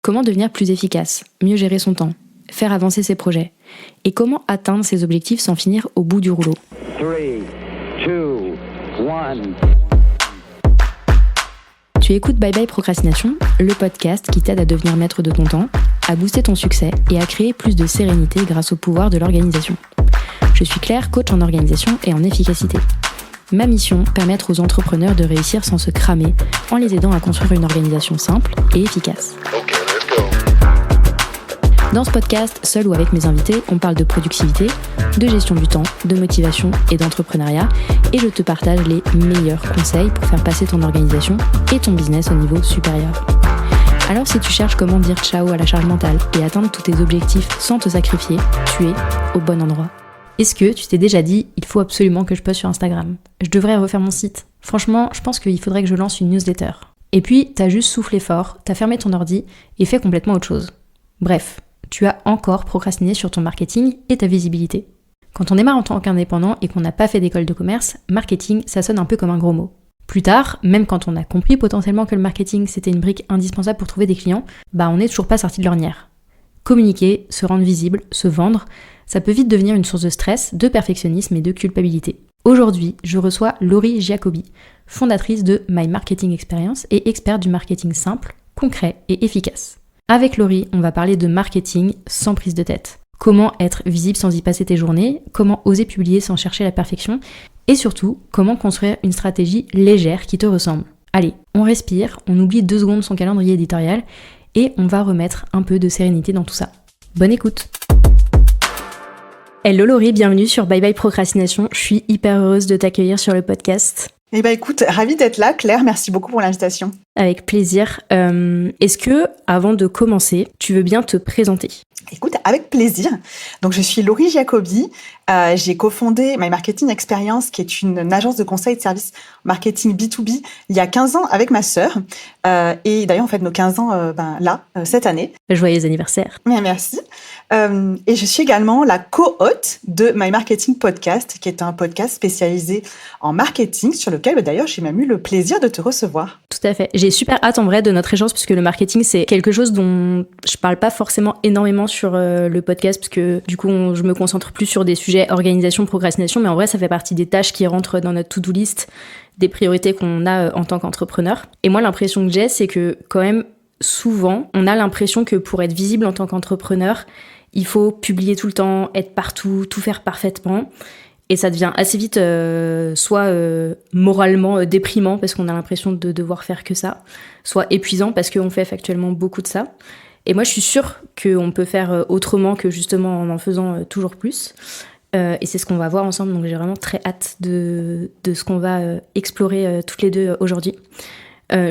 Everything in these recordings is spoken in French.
Comment devenir plus efficace, mieux gérer son temps, faire avancer ses projets et comment atteindre ses objectifs sans finir au bout du rouleau. 3, 2, 1. Tu écoutes Bye Bye Procrastination, le podcast qui t'aide à devenir maître de ton temps, à booster ton succès et à créer plus de sérénité grâce au pouvoir de l'organisation. Je suis Claire, coach en organisation et en efficacité. Ma mission, permettre aux entrepreneurs de réussir sans se cramer, en les aidant à construire une organisation simple et efficace. Dans ce podcast, seul ou avec mes invités, on parle de productivité, de gestion du temps, de motivation et d'entrepreneuriat, et je te partage les meilleurs conseils pour faire passer ton organisation et ton business au niveau supérieur. Alors si tu cherches comment dire ciao à la charge mentale et atteindre tous tes objectifs sans te sacrifier, tu es au bon endroit. Est-ce que tu t'es déjà dit, il faut absolument que je poste sur Instagram ? Je devrais refaire mon site. Franchement, je pense qu'il faudrait que je lance une newsletter. Et puis, t'as juste soufflé fort, t'as fermé ton ordi et fait complètement autre chose. Bref, tu as encore procrastiné sur ton marketing et ta visibilité. Quand on démarre en tant qu'indépendant et qu'on n'a pas fait d'école de commerce, marketing, ça sonne un peu comme un gros mot. Plus tard, même quand on a compris potentiellement que le marketing c'était une brique indispensable pour trouver des clients, on n'est toujours pas sorti de l'ornière. Communiquer, se rendre visible, se vendre, ça peut vite devenir une source de stress, de perfectionnisme et de culpabilité. Aujourd'hui, je reçois Laurie Giacobbi, fondatrice de My Marketing Experience et experte du marketing simple, concret et efficace. Avec Laurie, on va parler de marketing sans prise de tête. Comment être visible sans y passer tes journées, comment oser publier sans chercher la perfection, et surtout, comment construire une stratégie légère qui te ressemble. Allez, on respire, on oublie 2 secondes son calendrier éditorial, et on va remettre un peu de sérénité dans tout ça. Bonne écoute! Hello Laurie, bienvenue sur Bye Bye Procrastination. Je suis hyper heureuse de t'accueillir sur le podcast. Écoute, ravie d'être là, Claire. Merci beaucoup pour l'invitation. Avec plaisir. Est-ce que, avant de commencer, tu veux bien te présenter ? Écoute, avec plaisir. Donc, je suis Laurie Giacobbi. J'ai cofondé My Marketing Experience, qui est une agence de conseil de services marketing B2B, il y a 15 ans avec ma sœur. Et d'ailleurs, on fête nos 15 ans cette année. Joyeux anniversaire. Merci. Et je suis également la co-hôte de My Marketing Podcast, qui est un podcast spécialisé en marketing, sur lequel d'ailleurs j'ai même eu le plaisir de te recevoir. Tout à fait. J'ai super hâte en vrai de notre échange, puisque le marketing c'est quelque chose dont je parle pas forcément énormément sur le podcast, parce que du coup je me concentre plus sur des sujets organisation, procrastination, mais en vrai ça fait partie des tâches qui rentrent dans notre to-do list, des priorités qu'on a en tant qu'entrepreneur. Et moi l'impression que j'ai, c'est que quand même souvent on a l'impression que pour être visible en tant qu'entrepreneur, il faut publier tout le temps, être partout, tout faire parfaitement. Et ça devient assez vite soit moralement déprimant parce qu'on a l'impression de devoir faire que ça, soit épuisant parce qu'on fait factuellement beaucoup de ça. Et moi, je suis sûre qu'on peut faire autrement que justement en faisant toujours plus. Et c'est ce qu'on va voir ensemble. Donc j'ai vraiment très hâte de ce qu'on va explorer toutes les deux aujourd'hui.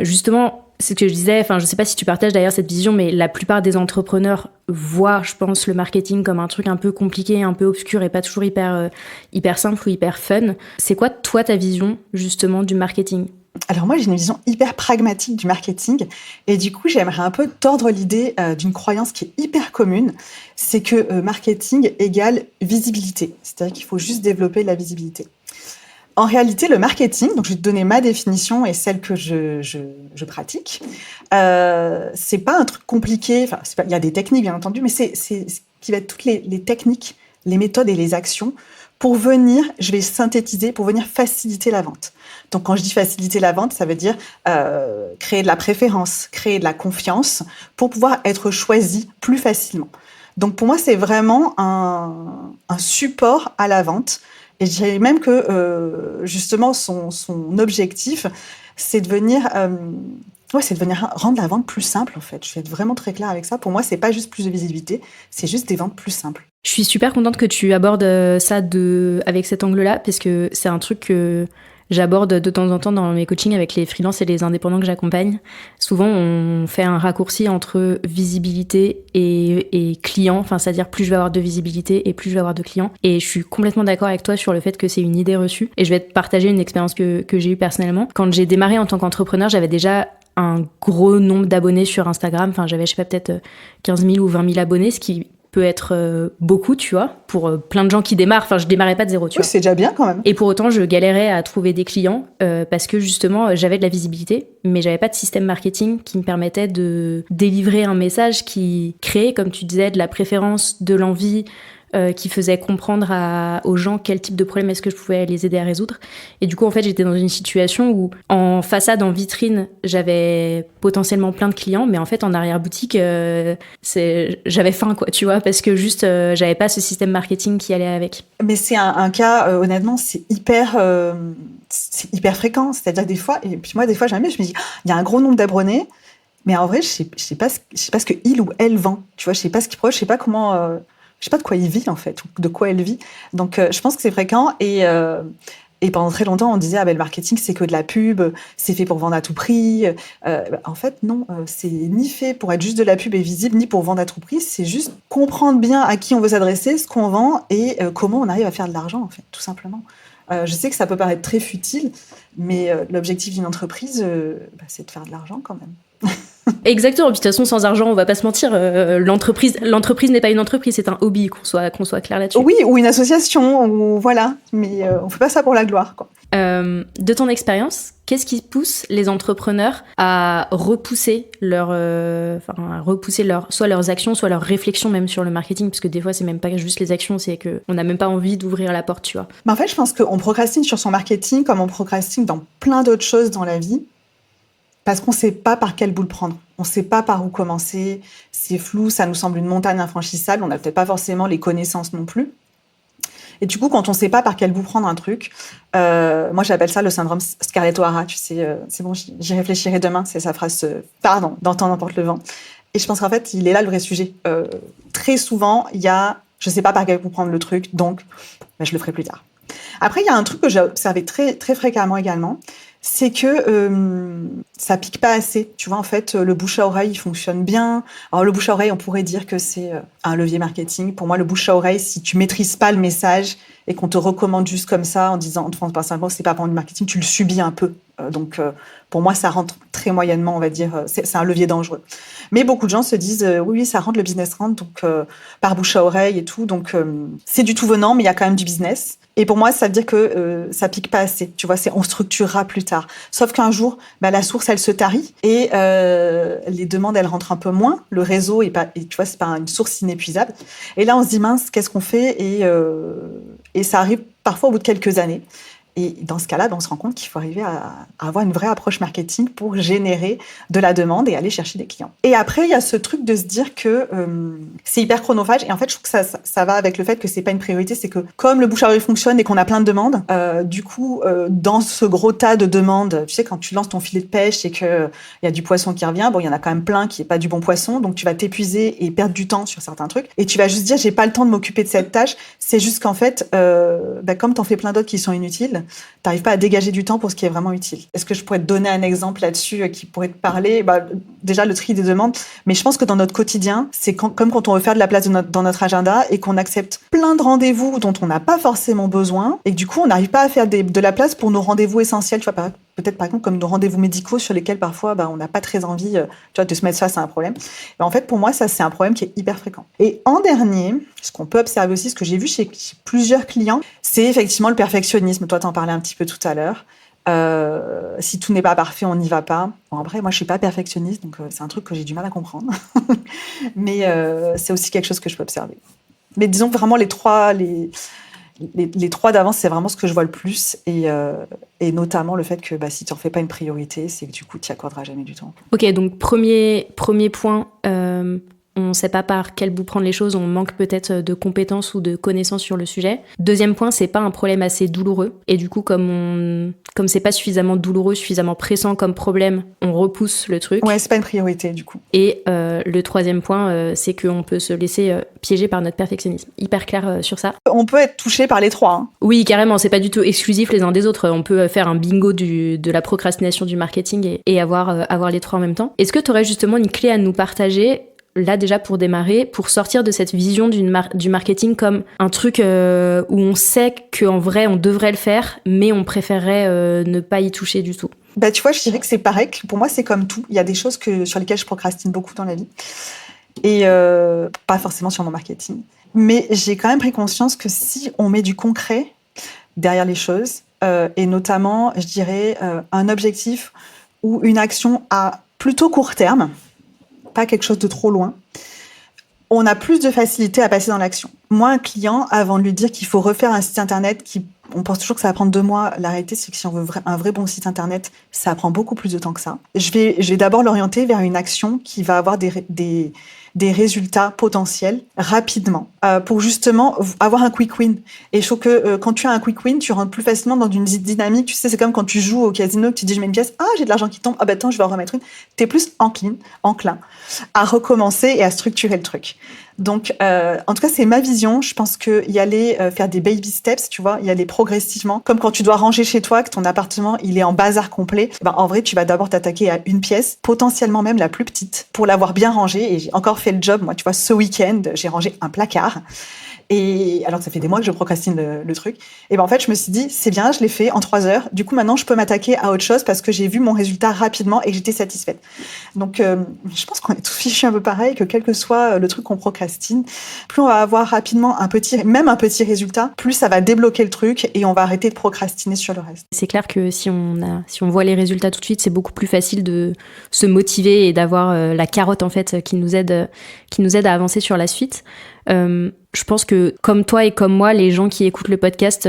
Justement, c'est ce que je disais, je sais pas si tu partages d'ailleurs cette vision, mais la plupart des entrepreneurs voient, je pense, le marketing comme un truc un peu compliqué, un peu obscur et pas toujours hyper simple ou hyper fun. C'est quoi, toi, ta vision, justement, du marketing ? Alors moi, j'ai une vision hyper pragmatique du marketing et du coup, j'aimerais un peu tordre l'idée d'une croyance qui est hyper commune, c'est que marketing égale visibilité, c'est-à-dire qu'il faut juste développer la visibilité. En réalité, le marketing, donc je vais te donner ma définition et celle que je pratique, c'est pas un truc compliqué, il y a des techniques bien entendu, mais c'est ce qui va être toutes les techniques, les méthodes et les actions pour venir, je vais synthétiser, pour venir faciliter la vente. Donc quand je dis faciliter la vente, ça veut dire créer de la préférence, créer de la confiance pour pouvoir être choisi plus facilement. Donc pour moi, c'est vraiment un support à la vente. Et je dirais même que, justement, son objectif, c'est de venir rendre la vente plus simple, en fait. Je vais être vraiment très claire avec ça. Pour moi, c'est pas juste plus de visibilité, c'est juste des ventes plus simples. Je suis super contente que tu abordes ça avec cet angle-là, parce que c'est un truc que j'aborde de temps en temps dans mes coachings avec les freelances et les indépendants que j'accompagne. Souvent, on fait un raccourci entre visibilité et client, c'est-à-dire plus je vais avoir de visibilité et plus je vais avoir de clients. Et je suis complètement d'accord avec toi sur le fait que c'est une idée reçue. Et je vais te partager une expérience que j'ai eue personnellement. Quand j'ai démarré en tant qu'entrepreneur, j'avais déjà un gros nombre d'abonnés sur Instagram. J'avais, peut-être 15 000 ou 20 000 abonnés, ce qui peut être beaucoup, tu vois, pour plein de gens qui démarrent. Enfin, je démarrais pas de zéro, tu vois. C'est déjà bien quand même. Et pour autant, je galérais à trouver des clients parce que justement, j'avais de la visibilité, mais j'avais pas de système marketing qui me permettait de délivrer un message qui créait, comme tu disais, de la préférence, de l'envie, qui faisait comprendre aux gens quel type de problème est-ce que je pouvais les aider à résoudre. Et du coup, en fait, j'étais dans une situation où, en façade, en vitrine, j'avais potentiellement plein de clients, mais en fait, en arrière-boutique, j'avais faim, quoi, tu vois, parce que juste, j'avais pas ce système marketing qui allait avec. Mais c'est un cas, honnêtement, c'est hyper fréquent. C'est-à-dire que des fois, et puis moi, des fois, jamais, je me dis, il y a un gros nombre d'abonnés, mais en vrai, je sais pas ce que il ou elle vend. Tu vois, je sais pas ce qu'il proche, je sais pas comment... je sais pas de quoi il vit, en fait, ou de quoi elle vit. Donc, je pense que c'est fréquent. Et pendant très longtemps, on disait, le marketing, c'est que de la pub, c'est fait pour vendre à tout prix. En fait, non, c'est ni fait pour être juste de la pub et visible, ni pour vendre à tout prix. C'est juste comprendre bien à qui on veut s'adresser, ce qu'on vend et comment on arrive à faire de l'argent, en fait, tout simplement. Je sais que ça peut paraître très futile, mais l'objectif d'une entreprise, c'est de faire de l'argent quand même. Exactement. Puis de toute façon, sans argent, on va pas se mentir. L'entreprise n'est pas une entreprise, c'est un hobby, qu'on soit clair là-dessus. Oui, ou une association, ou voilà. Mais on fait pas ça pour la gloire, quoi. De ton expérience, qu'est-ce qui pousse les entrepreneurs à repousser soit leurs actions, soit leurs réflexions même sur le marketing, parce que des fois c'est même pas juste les actions, c'est que on n'a même pas envie d'ouvrir la porte, tu vois. En fait, je pense qu'on procrastine sur son marketing comme on procrastine dans plein d'autres choses dans la vie. Parce qu'on ne sait pas par quel bout le prendre. On ne sait pas par où commencer. C'est flou, ça nous semble une montagne infranchissable. On n'a peut-être pas forcément les connaissances non plus. Et du coup, quand on ne sait pas par quel bout prendre un truc, moi j'appelle ça le syndrome Scarlett O'Hara. Tu sais, c'est bon, j'y réfléchirai demain. C'est sa phrase pardon, dans Temps n'importe le vent. Et je pense qu'en fait, il est là le vrai sujet. Très souvent, il y a je ne sais pas par quel bout prendre le truc, donc je le ferai plus tard. Après, il y a un truc que j'ai observé très, très fréquemment également, c'est que ça pique pas assez. Tu vois, en fait, le bouche à oreille, il fonctionne bien. Alors, le bouche à oreille, on pourrait dire que c'est un levier marketing. Pour moi, le bouche à oreille, si tu maîtrises pas le message et qu'on te recommande juste comme ça, en te faisant pas simplement que c'est pas vraiment du marketing, tu le subis un peu. Donc, pour moi, ça rentre très moyennement, on va dire. C'est un levier dangereux. Mais beaucoup de gens se disent, oui, ça rentre, le business rentre, donc par bouche à oreille et tout. Donc, c'est du tout venant, mais il y a quand même du business. Et pour moi, ça veut dire que ça pique pas assez. Tu vois, on structurera plus tard. Sauf qu'un jour, la source, elle se tarit et les demandes, elles rentrent un peu moins. Le réseau et tu vois, c'est pas une source inépuisable. Et là, on se dit mince, qu'est-ce qu'on fait ? Et ça arrive parfois au bout de quelques années. Et dans ce cas-là, on se rend compte qu'il faut arriver à avoir une vraie approche marketing pour générer de la demande et aller chercher des clients. Et après, il y a ce truc de se dire que c'est hyper chronophage. Et en fait, je trouve que ça va avec le fait que c'est pas une priorité. C'est que comme le bouche à oreille fonctionne et qu'on a plein de demandes, du coup, dans ce gros tas de demandes, tu sais, quand tu lances ton filet de pêche et qu'il y a du poisson qui revient, il y en a quand même plein qui n'est pas du bon poisson. Donc, tu vas t'épuiser et perdre du temps sur certains trucs. Et tu vas juste dire, j'ai pas le temps de m'occuper de cette tâche. C'est juste qu'en fait, comme t'en fais plein d'autres qui sont inutiles, t'arrives pas à dégager du temps pour ce qui est vraiment utile. Est-ce que je pourrais te donner un exemple là-dessus qui pourrait te parler ? Déjà, le tri des demandes. Mais je pense que dans notre quotidien, c'est comme quand on veut faire de la place dans notre agenda et qu'on accepte plein de rendez-vous dont on n'a pas forcément besoin et que du coup, on n'arrive pas à faire de la place pour nos rendez-vous essentiels. Tu vois, peut-être par exemple comme nos rendez-vous médicaux sur lesquels parfois on n'a pas très envie tu vois, de se mettre face à un problème. Mais en fait, pour moi, ça, c'est un problème qui est hyper fréquent. Et en dernier, ce qu'on peut observer aussi, ce que j'ai vu chez plusieurs clients, c'est effectivement le perfectionnisme. Toi, t'en parlais un petit peu tout à l'heure. Si tout n'est pas parfait, on n'y va pas. Bon, après, moi, je suis pas perfectionniste, donc c'est un truc que j'ai du mal à comprendre. Mais c'est aussi quelque chose que je peux observer. Mais disons vraiment les trois d'avance, c'est vraiment ce que je vois le plus. Et notamment le fait que si tu n'en fais pas une priorité, c'est que du coup, tu n'y accorderas jamais du temps. Ok, donc premier point, on ne sait pas par quel bout prendre les choses, on manque peut-être de compétences ou de connaissances sur le sujet. Deuxième point, c'est pas un problème assez douloureux. Et du coup, comme c'est pas suffisamment douloureux, suffisamment pressant comme problème, on repousse le truc. Ouais, c'est pas une priorité du coup. Et le troisième point, c'est qu'on peut se laisser piéger par notre perfectionnisme. Hyper clair sur ça. On peut être touché par les trois. Hein. Oui, carrément, c'est pas du tout exclusif les uns des autres. On peut faire un bingo de la procrastination du marketing et avoir les trois en même temps. Est-ce que tu aurais justement une clé à nous partager là déjà pour démarrer, pour sortir de cette vision du marketing comme un truc où on sait qu'en vrai on devrait le faire, mais on préférerait ne pas y toucher du tout? Tu vois, je dirais que c'est pareil. Pour moi, c'est comme tout. Il y a des choses sur lesquelles je procrastine beaucoup dans la vie. et pas forcément sur mon marketing. Mais j'ai quand même pris conscience que si on met du concret derrière les choses, et notamment, je dirais, un objectif ou une action à plutôt court terme, pas quelque chose de trop loin, on a plus de facilité à passer dans l'action. Moi, un client, avant de lui dire qu'il faut refaire un site internet, on pense toujours que ça va prendre 2 mois. La réalité, c'est que si on veut un vrai bon site internet, ça prend beaucoup plus de temps que ça. Je vais d'abord l'orienter vers une action qui va avoir des résultats potentiels rapidement, pour justement avoir un quick win. Et je trouve que quand tu as un quick win, tu rentres plus facilement dans une dynamique. Tu sais, c'est comme quand tu joues au casino, que tu dis je mets une pièce, j'ai de l'argent qui tombe, attends, je vais en remettre une. T'es plus enclin à recommencer et à structurer le truc. Donc, en tout cas, c'est ma vision. Je pense y aller faire des baby steps, tu vois, y aller progressivement. Comme quand tu dois ranger chez toi, que ton appartement, il est en bazar complet. En vrai, tu vas d'abord t'attaquer à une pièce, potentiellement même la plus petite, pour l'avoir bien rangée. Et j'ai encore fait le job. Moi, tu vois, ce week-end, j'ai rangé un placard. Et alors que ça fait des mois que je procrastine le truc. Et en fait, je me suis dit, c'est bien, je l'ai fait en 3 heures. Du coup, maintenant, je peux m'attaquer à autre chose parce que j'ai vu mon résultat rapidement et que j'étais satisfaite. Donc, je pense qu'on est tous fichus un peu pareil, que quel que soit le truc qu'on procrastine, plus on va avoir rapidement un petit résultat, plus ça va débloquer le truc et on va arrêter de procrastiner sur le reste. C'est clair que si on voit les résultats tout de suite, c'est beaucoup plus facile de se motiver et d'avoir la carotte en fait qui nous aide à avancer sur la suite. Je pense que comme toi et comme moi, les gens qui écoutent le podcast,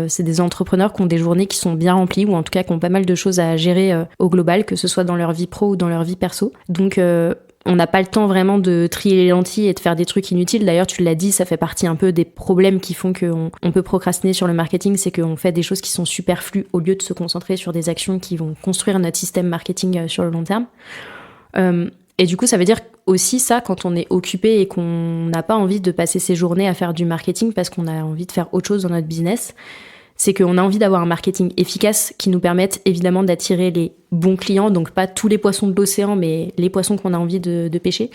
c'est des entrepreneurs qui ont des journées qui sont bien remplies ou en tout cas qui ont pas mal de choses à gérer au global, que ce soit dans leur vie pro ou dans leur vie perso. Donc on n'a pas le temps vraiment de trier les lentilles et de faire des trucs inutiles. D'ailleurs, tu l'as dit, ça fait partie un peu des problèmes qui font qu'on peut procrastiner sur le marketing, c'est qu'on fait des choses qui sont superflues au lieu de se concentrer sur des actions qui vont construire notre système marketing sur le long terme. Et du coup, ça veut dire aussi ça, quand on est occupé et qu'on n'a pas envie de passer ses journées à faire du marketing parce qu'on a envie de faire autre chose dans notre business, c'est qu'on a envie d'avoir un marketing efficace qui nous permette évidemment d'attirer les bons clients, donc pas tous les poissons de l'océan, mais les poissons qu'on a envie de pêcher,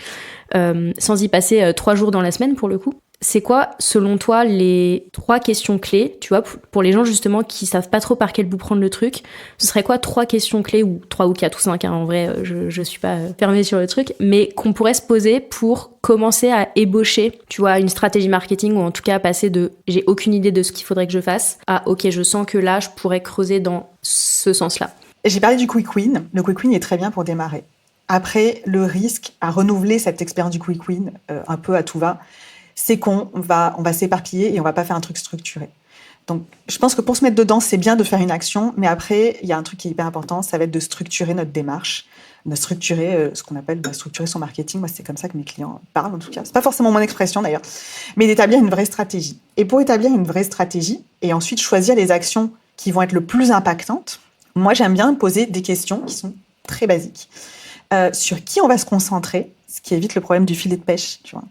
sans y passer 3 jours dans la semaine pour le coup. C'est quoi, selon toi, les 3 questions clés, tu vois, pour les gens justement qui savent pas trop par quel bout prendre le truc, ce serait quoi 3 questions clés, ou 3 ou 4 ou 5, hein, en vrai, je suis pas fermée sur le truc, mais qu'on pourrait se poser pour commencer à ébaucher, tu vois, une stratégie marketing, ou en tout cas passer de « j'ai aucune idée de ce qu'il faudrait que je fasse » à « ok, je sens que là, je pourrais creuser dans ce sens-là ». J'ai parlé du quick win. Le quick win est très bien pour démarrer. Après, le risque à renouveler cette expérience du quick win un peu à tout va, c'est qu'on va s'éparpiller et on va pas faire un truc structuré. Donc, je pense que pour se mettre dedans, c'est bien de faire une action, mais après, il y a un truc qui est hyper important, ça va être de structurer notre démarche, de structurer ce qu'on appelle structurer son marketing. Moi, c'est comme ça que mes clients parlent, en tout cas. C'est pas forcément mon expression, d'ailleurs, mais d'établir une vraie stratégie. Et pour établir une vraie stratégie, et ensuite choisir les actions qui vont être le plus impactantes, moi, j'aime bien poser des questions qui sont très basiques. Sur qui on va se concentrer, ce qui évite le problème du filet de pêche, tu vois.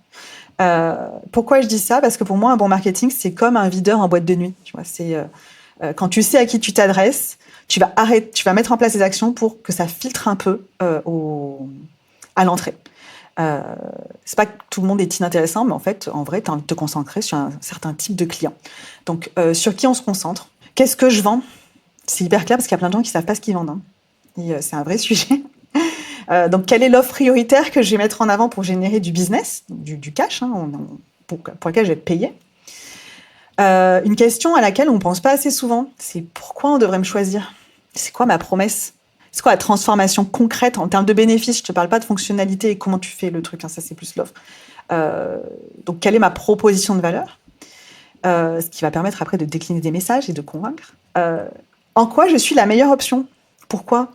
Pourquoi je dis ça ? Parce que pour moi, un bon marketing, c'est comme un videur en boîte de nuit. Tu vois, c'est quand tu sais à qui tu t'adresses, tu vas mettre en place des actions pour que ça filtre un peu à l'entrée. C'est pas que tout le monde est inintéressant, mais en fait, en vrai, tu as envie de te concentrer sur un certain type de client. Donc, sur qui on se concentre ? Qu'est-ce que je vends ? C'est hyper clair parce qu'il y a plein de gens qui savent pas ce qu'ils vendent. Hein. Et c'est un vrai sujet. Donc, quelle est l'offre prioritaire que je vais mettre en avant pour générer du business, du cash, hein, pour lequel je vais être payé. Une question à laquelle on ne pense pas assez souvent, c'est pourquoi on devrait me choisir ? C'est quoi ma promesse ? C'est quoi la transformation concrète en termes de bénéfices ? Je ne te parle pas de fonctionnalité et comment tu fais le truc, hein, ça c'est plus l'offre. Donc, quelle est ma proposition de valeur ? Ce qui va permettre après de décliner des messages et de convaincre. En quoi je suis la meilleure option ? Pourquoi ?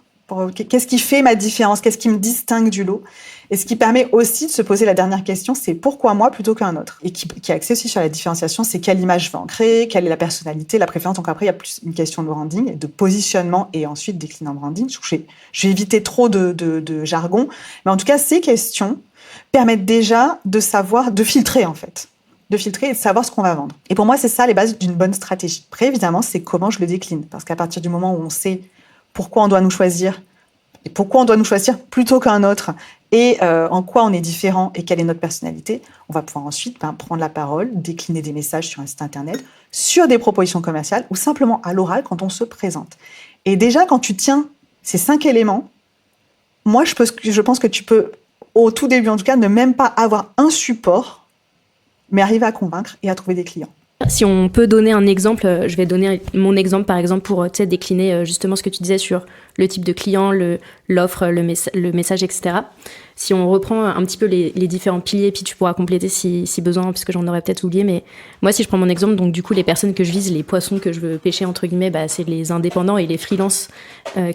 Qu'est-ce qui fait ma différence ? Qu'est-ce qui me distingue du lot ? Et ce qui permet aussi de se poser la dernière question, c'est pourquoi moi plutôt qu'un autre ? Et qui est axé aussi sur la différenciation, c'est quelle image je veux en créer, quelle est la personnalité, la préférence. Donc après, il y a plus une question de branding, et de positionnement et ensuite décliner en branding. Je vais éviter trop de jargon. Mais en tout cas, ces questions permettent déjà de savoir, de filtrer en fait. De filtrer et de savoir ce qu'on va vendre. Et pour moi, c'est ça les bases d'une bonne stratégie. Après, évidemment, c'est comment je le décline. Parce qu'à partir du moment où on sait pourquoi on doit nous choisir, et pourquoi on doit nous choisir plutôt qu'un autre, et en quoi on est différent et quelle est notre personnalité, on va pouvoir ensuite prendre la parole, décliner des messages sur un site internet, sur des propositions commerciales ou simplement à l'oral quand on se présente. Et déjà, quand tu tiens ces 5 éléments, moi, je pense que tu peux au tout début en tout cas, ne même pas avoir un support, mais arriver à convaincre et à trouver des clients. Si on peut donner un exemple, je vais donner mon exemple par exemple pour décliner justement ce que tu disais sur le type de client, l'offre, le message, etc. Si on reprend un petit peu les différents piliers, puis tu pourras compléter si besoin, parce que j'en aurais peut-être oublié, mais moi si je prends mon exemple, donc du coup les personnes que je vise, les poissons que je veux pêcher entre guillemets, c'est les indépendants et les freelances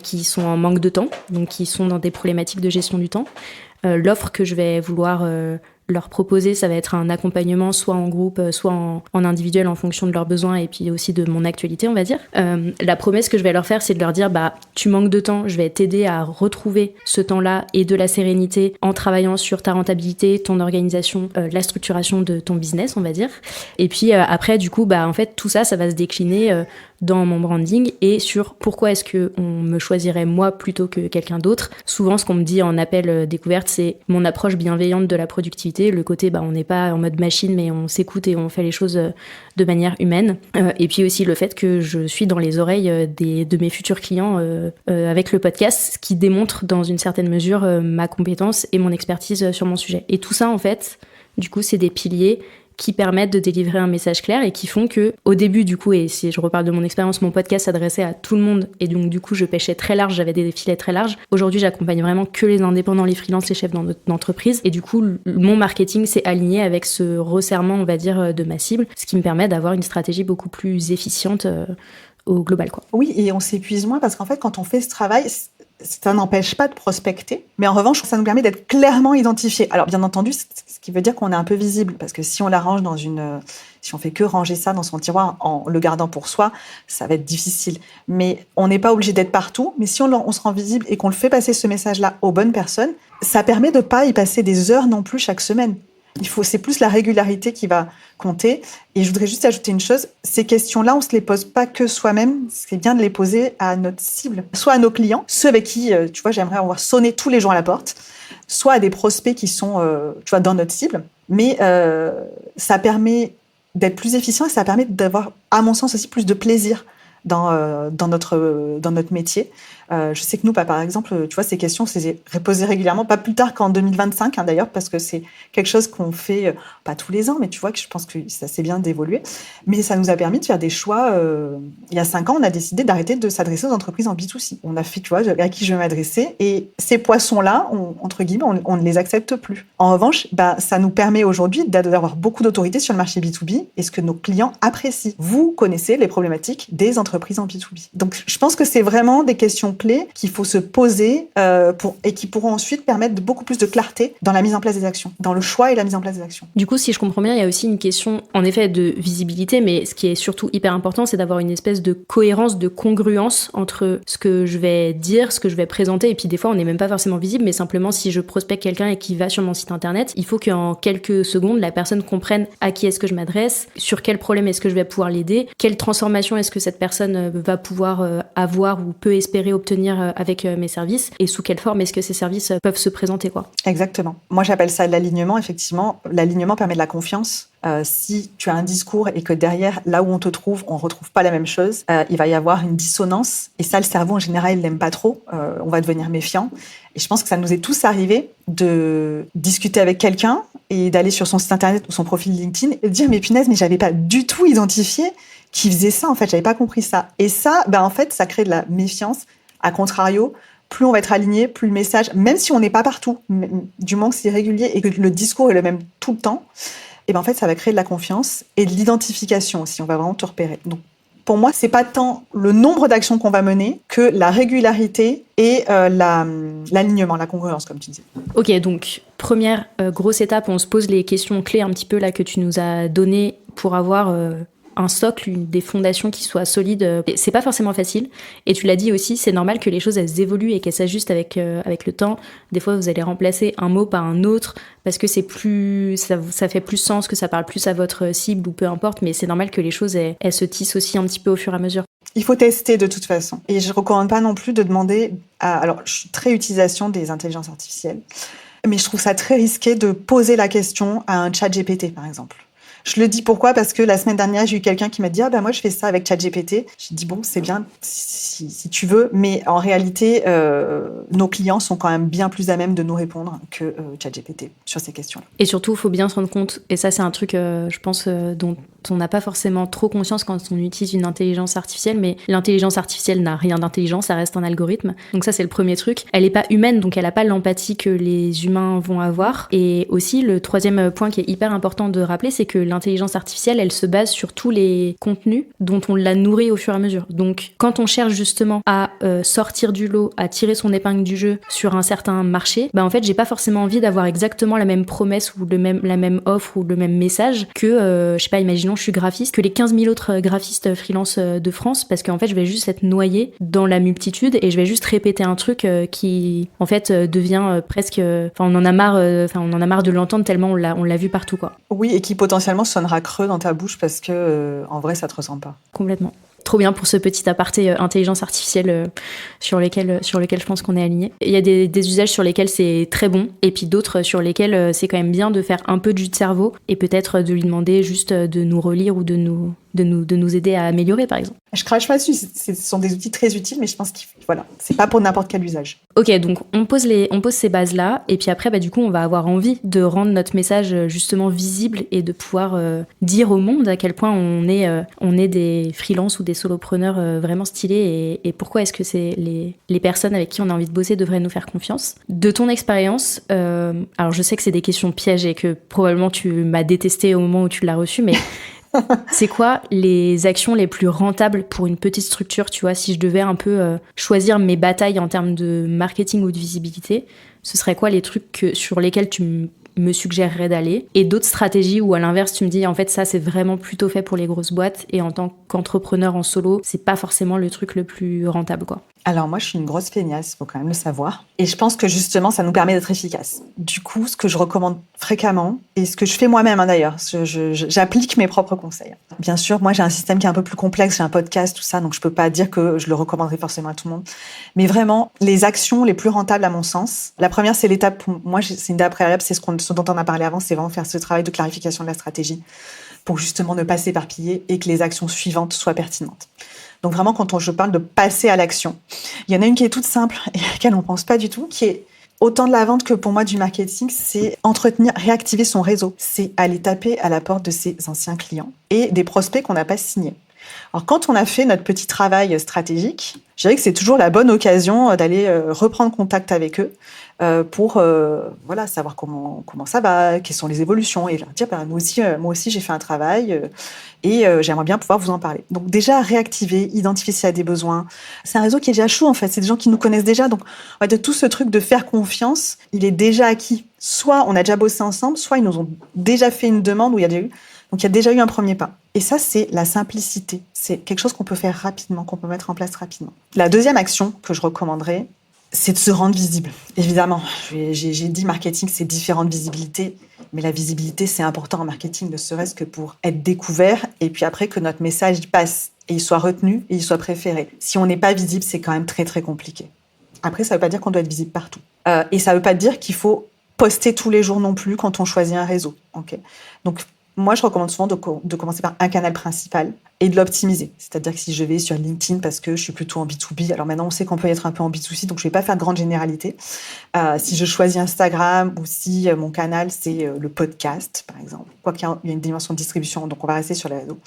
qui sont en manque de temps, donc qui sont dans des problématiques de gestion du temps. L'offre que je vais vouloir leur proposer, ça va être un accompagnement soit en groupe, soit en individuel en fonction de leurs besoins et puis aussi de mon actualité, on va dire. La promesse que je vais leur faire, c'est de leur dire tu manques de temps, je vais t'aider à retrouver ce temps-là et de la sérénité en travaillant sur ta rentabilité, ton organisation, la structuration de ton business, on va dire. Et puis après, du coup, en fait, tout ça, ça va se décliner dans mon branding et sur pourquoi est-ce qu'on me choisirait moi plutôt que quelqu'un d'autre. Souvent, ce qu'on me dit en appel découverte, c'est mon approche bienveillante de la productivité, le côté on n'est pas en mode machine, mais on s'écoute et on fait les choses de manière humaine. Et puis aussi le fait que je suis dans les oreilles de mes futurs clients avec le podcast, ce qui démontre dans une certaine mesure ma compétence et mon expertise sur mon sujet. Et tout ça, en fait, du coup, c'est des piliers qui permettent de délivrer un message clair et qui font que, au début, du coup, et si je reparle de mon expérience, mon podcast s'adressait à tout le monde et donc, du coup, je pêchais très large, j'avais des filets très larges. Aujourd'hui, j'accompagne vraiment que les indépendants, les freelances, les chefs d'entreprise et du coup, mon marketing s'est aligné avec ce resserrement, on va dire, de ma cible, ce qui me permet d'avoir une stratégie beaucoup plus efficiente au global, quoi. Oui, et on s'épuise moins parce qu'en fait, quand on fait ce travail, ça n'empêche pas de prospecter, mais en revanche, ça nous permet d'être clairement identifiés. Alors, bien entendu, ce qui veut dire qu'on est un peu visible, parce que si on la range si on fait que ranger ça dans son tiroir en le gardant pour soi, ça va être difficile. Mais on n'est pas obligé d'être partout, mais si on se rend visible et qu'on le fait passer ce message-là aux bonnes personnes, ça permet de ne pas y passer des heures non plus chaque semaine. C'est plus la régularité qui va compter. Et je voudrais juste ajouter une chose, ces questions-là, on ne se les pose pas que soi-même, c'est bien de les poser à notre cible, soit à nos clients, ceux avec qui, j'aimerais avoir sonné tous les jours à la porte, soit à des prospects qui sont, dans notre cible. Mais ça permet d'être plus efficient et ça permet d'avoir, à mon sens aussi, plus de plaisir dans notre métier. Je sais que nous, par exemple, ces questions, c'est posées régulièrement, pas plus tard qu'en 2025, d'ailleurs, parce que c'est quelque chose qu'on fait pas tous les ans, mais tu vois que je pense que ça s'est bien d'évoluer. Mais ça nous a permis de faire des choix. Il y a 5 ans, on a décidé d'arrêter de s'adresser aux entreprises en B2C. On a fait, à qui je vais m'adresser. Et ces poissons-là, entre guillemets, on ne les accepte plus. En revanche, ça nous permet aujourd'hui d'avoir beaucoup d'autorité sur le marché B2B et ce que nos clients apprécient. Vous connaissez les problématiques des entreprises en B2B. Donc, je pense que c'est vraiment des questions clés qu'il faut se poser et qui pourront ensuite permettre de beaucoup plus de clarté dans la mise en place des actions, dans le choix et la mise en place des actions. Du coup, si je comprends bien, il y a aussi une question, en effet, de visibilité, mais ce qui est surtout hyper important, c'est d'avoir une espèce de cohérence, de congruence entre ce que je vais dire, ce que je vais présenter, et puis des fois, on n'est même pas forcément visible, mais simplement, si je prospecte quelqu'un et qui va sur mon site internet, il faut qu'en quelques secondes, la personne comprenne à qui est-ce que je m'adresse, sur quel problème est-ce que je vais pouvoir l'aider, quelle transformation est-ce que cette personne va pouvoir avoir ou peut espérer obtenir avec mes services et sous quelle forme est-ce que ces services peuvent se présenter, quoi. Exactement. Moi, j'appelle ça l'alignement. Effectivement, l'alignement permet de la confiance. Si tu as un discours et que derrière, là où on te trouve, on ne retrouve pas la même chose, il va y avoir une dissonance. Et ça, le cerveau, en général, il ne l'aime pas trop. On va devenir méfiant. Et je pense que ça nous est tous arrivé de discuter avec quelqu'un et d'aller sur son site internet ou son profil LinkedIn et de dire « Mais punaise, mais je n'avais pas du tout identifié qui faisait ça. En fait, je n'avais pas compris ça. » Et ça, en fait, ça crée de la méfiance. A contrario, plus on va être aligné, plus le message, même si on n'est pas partout, du moment que c'est régulier et que le discours est le même tout le temps, et en fait, ça va créer de la confiance et de l'identification aussi. On va vraiment te repérer. Donc, pour moi, c'est pas tant le nombre d'actions qu'on va mener que la régularité et l'alignement, la congruence, comme tu disais. Ok, donc première grosse étape, on se pose les questions clés un petit peu là que tu nous as données pour avoir un socle, des fondations qui soient solides. C'est pas forcément facile. Et tu l'as dit aussi, c'est normal que les choses, elles évoluent et qu'elles s'ajustent avec le temps. Des fois, vous allez remplacer un mot par un autre parce que c'est plus, ça fait plus sens, que ça parle plus à votre cible ou peu importe. Mais c'est normal que les choses, elles se tissent aussi un petit peu au fur et à mesure. Il faut tester de toute façon. Et je ne recommande pas non plus de demander alors, je suis très utilisation des intelligences artificielles, mais je trouve ça très risqué de poser la question à un chat GPT, par exemple. Je le dis pourquoi ? Parce que la semaine dernière, j'ai eu quelqu'un qui m'a dit « Ah ben moi, je fais ça avec ChatGPT ». J'ai dit « Bon, c'est bien si tu veux ». Mais en réalité, nos clients sont quand même bien plus à même de nous répondre que ChatGPT sur ces questions-là. Et surtout, il faut bien se rendre compte, et ça c'est un truc, je pense, dont on n'a pas forcément trop conscience quand on utilise une intelligence artificielle, mais l'intelligence artificielle n'a rien d'intelligent, ça reste un algorithme. Donc ça c'est le premier truc. Elle n'est pas humaine, donc elle n'a pas l'empathie que les humains vont avoir. Et aussi, le troisième point qui est hyper important de rappeler, c'est que l'intelligence artificielle, elle se base sur tous les contenus dont on la nourrit au fur et à mesure. Donc quand on cherche justement à sortir du lot, à tirer son épingle du jeu sur un certain marché, en fait j'ai pas forcément envie d'avoir exactement la même promesse ou la même offre ou le même message que, je sais pas, imaginons je suis graphiste, que les 15 000 autres graphistes freelance de France, parce qu'en fait je vais juste être noyée dans la multitude et je vais juste répéter un truc qui en fait devient presque, on en a marre de l'entendre tellement on l'a vu partout quoi. Oui, et qui potentiellement sonnera creux dans ta bouche parce que en vrai ça te ressemble pas. Complètement. Trop bien pour ce petit aparté intelligence artificielle sur lequel je pense qu'on est aligné. Il y a des usages sur lesquels c'est très bon et puis d'autres sur lesquels c'est quand même bien de faire un peu de jus de cerveau et peut-être de lui demander juste de nous relire ou de nous aider à améliorer par exemple. Je crache pas dessus, ce sont des outils très utiles mais je pense que voilà, c'est pas pour n'importe quel usage. Ok, donc on pose ces bases-là et puis après du coup on va avoir envie de rendre notre message justement visible et de pouvoir dire au monde à quel point on est des freelances ou des solopreneurs vraiment stylés et pourquoi est-ce que c'est les personnes avec qui on a envie de bosser devraient nous faire confiance. De ton expérience, alors je sais que c'est des questions pièges et que probablement tu m'as détesté au moment où tu l'as reçu, mais c'est quoi les actions les plus rentables pour une petite structure, tu vois, si je devais un peu choisir mes batailles en termes de marketing ou de visibilité, ce serait quoi les trucs sur lesquels tu me suggérerais d'aller et d'autres stratégies où à l'inverse tu me dis en fait ça c'est vraiment plutôt fait pour les grosses boîtes et en tant qu'entrepreneur en solo c'est pas forcément le truc le plus rentable quoi. Alors moi je suis une grosse feignasse, il faut quand même le savoir et je pense que justement ça nous permet d'être efficaces. Du coup ce que je recommande fréquemment et ce que je fais moi-même d'ailleurs, j'applique mes propres conseils. Bien sûr moi j'ai un système qui est un peu plus complexe, j'ai un podcast tout ça donc je peux pas dire que je le recommanderais forcément à tout le monde mais vraiment les actions les plus rentables à mon sens, la première c'est l'étape, moi c'est une étape préalable, c'est ce dont on a parlé avant, c'est vraiment faire ce travail de clarification de la stratégie pour justement ne pas s'éparpiller et que les actions suivantes soient pertinentes. Donc vraiment, quand je parle de passer à l'action, il y en a une qui est toute simple et à laquelle on ne pense pas du tout, qui est autant de la vente que pour moi du marketing, c'est entretenir, réactiver son réseau. C'est aller taper à la porte de ses anciens clients et des prospects qu'on n'a pas signés. Alors quand on a fait notre petit travail stratégique, je dirais que c'est toujours la bonne occasion d'aller reprendre contact avec eux pour savoir comment ça va, quelles sont les évolutions et leur dire moi aussi j'ai fait un travail et j'aimerais bien pouvoir vous en parler. Donc déjà réactiver, identifier s'il y a des besoins. C'est un réseau qui est déjà chaud en fait, c'est des gens qui nous connaissent déjà. Donc en fait, tout ce truc de faire confiance, il est déjà acquis. Soit on a déjà bossé ensemble, soit ils nous ont déjà fait une demande où il y a déjà eu. Donc il y a déjà eu un premier pas. Et ça, c'est la simplicité. C'est quelque chose qu'on peut faire rapidement, qu'on peut mettre en place rapidement. La deuxième action que je recommanderais, c'est de se rendre visible. Évidemment, j'ai dit marketing, c'est différentes visibilités. Mais la visibilité, c'est important en marketing, ne serait-ce que pour être découvert et puis après que notre message y passe et il soit retenu et il soit préféré. Si on n'est pas visible, c'est quand même très, très compliqué. Après, ça ne veut pas dire qu'on doit être visible partout. Et ça ne veut pas dire qu'il faut poster tous les jours non plus quand on choisit un réseau. Okay. Donc, moi, je recommande souvent de commencer par un canal principal et de l'optimiser. C'est-à-dire que si je vais sur LinkedIn parce que je suis plutôt en B2B, alors maintenant on sait qu'on peut être un peu en B2C, donc je ne vais pas faire de grandes généralités. Si je choisis Instagram ou si mon canal, c'est le podcast, par exemple, quoi qu'il y a une dimension de distribution, donc on va rester sur les réseaux,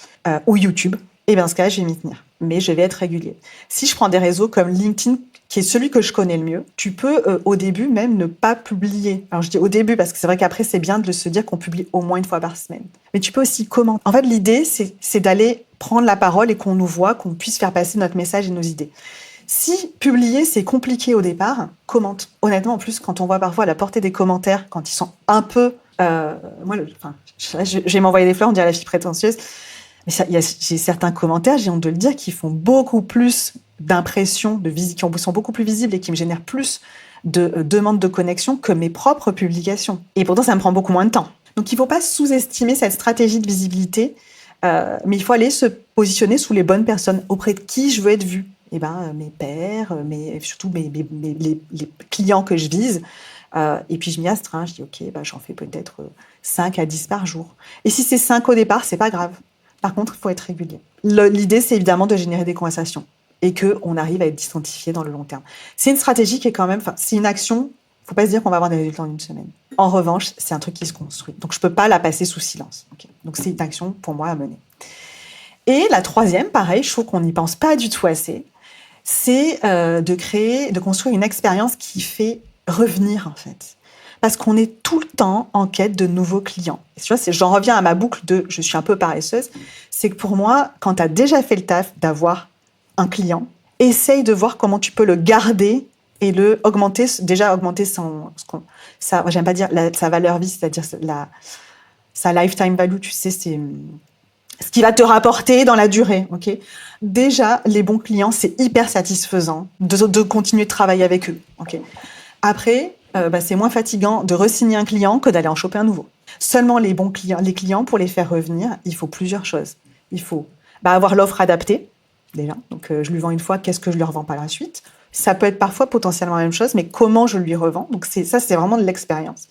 ou YouTube, et bien dans ce cas-là, je vais m'y tenir. Mais je vais être régulier. Si je prends des réseaux comme LinkedIn, qui est celui que je connais le mieux, tu peux au début même ne pas publier. Alors je dis au début parce que c'est vrai qu'après c'est bien de se dire qu'on publie au moins une fois par semaine. Mais tu peux aussi commenter. En fait l'idée c'est d'aller prendre la parole et qu'on nous voit, qu'on puisse faire passer notre message et nos idées. Si publier c'est compliqué au départ, commente. Honnêtement en plus quand on voit parfois la portée des commentaires, quand ils sont un peu... je vais m'envoyer des fleurs, on dirait la fille prétentieuse. Mais j'ai certains commentaires, j'ai honte de le dire, qui font beaucoup plus d'impressions, qui sont beaucoup plus visibles et qui me génèrent plus de demandes de connexion que mes propres publications. Et pourtant, ça me prend beaucoup moins de temps. Donc, il ne faut pas sous-estimer cette stratégie de visibilité, mais il faut aller se positionner sous les bonnes personnes, auprès de qui je veux être vue. Mes pairs, surtout les clients que je vise, Et puis je m'y astreins, je dis ok, j'en fais peut-être 5 à 10 par jour. Et si c'est 5 au départ, c'est pas grave. Par contre, il faut être régulier. L'idée, c'est évidemment de générer des conversations et qu'on arrive à être identifié dans le long terme. C'est une stratégie qui est quand même, c'est une action, il ne faut pas se dire qu'on va avoir des résultats en une semaine. En revanche, c'est un truc qui se construit. Donc, je ne peux pas la passer sous silence. Okay. Donc, c'est une action pour moi à mener. Et la troisième, pareil, je trouve qu'on n'y pense pas du tout assez, c'est de construire une expérience qui fait revenir, en fait. Parce qu'on est tout le temps en quête de nouveaux clients. Et tu vois, j'en reviens à ma boucle de « je suis un peu paresseuse », c'est que pour moi, quand tu as déjà fait le taf d'avoir un client, essaye de voir comment tu peux le garder et le augmenter j'aime pas dire sa valeur vie, c'est-à-dire sa lifetime value, tu sais, c'est ce qui va te rapporter dans la durée, ok ? Déjà, les bons clients, c'est hyper satisfaisant de continuer de travailler avec eux, ok ? Après, c'est moins fatigant de re-signer un client que d'aller en choper un nouveau. Seulement les bons clients, les clients, pour les faire revenir, il faut plusieurs choses. Il faut avoir l'offre adaptée, déjà. Donc, je lui vends une fois, qu'est-ce que je lui revends par la suite ? Ça peut être parfois potentiellement la même chose, mais comment je lui revends ? Donc, c'est vraiment de l'expérience.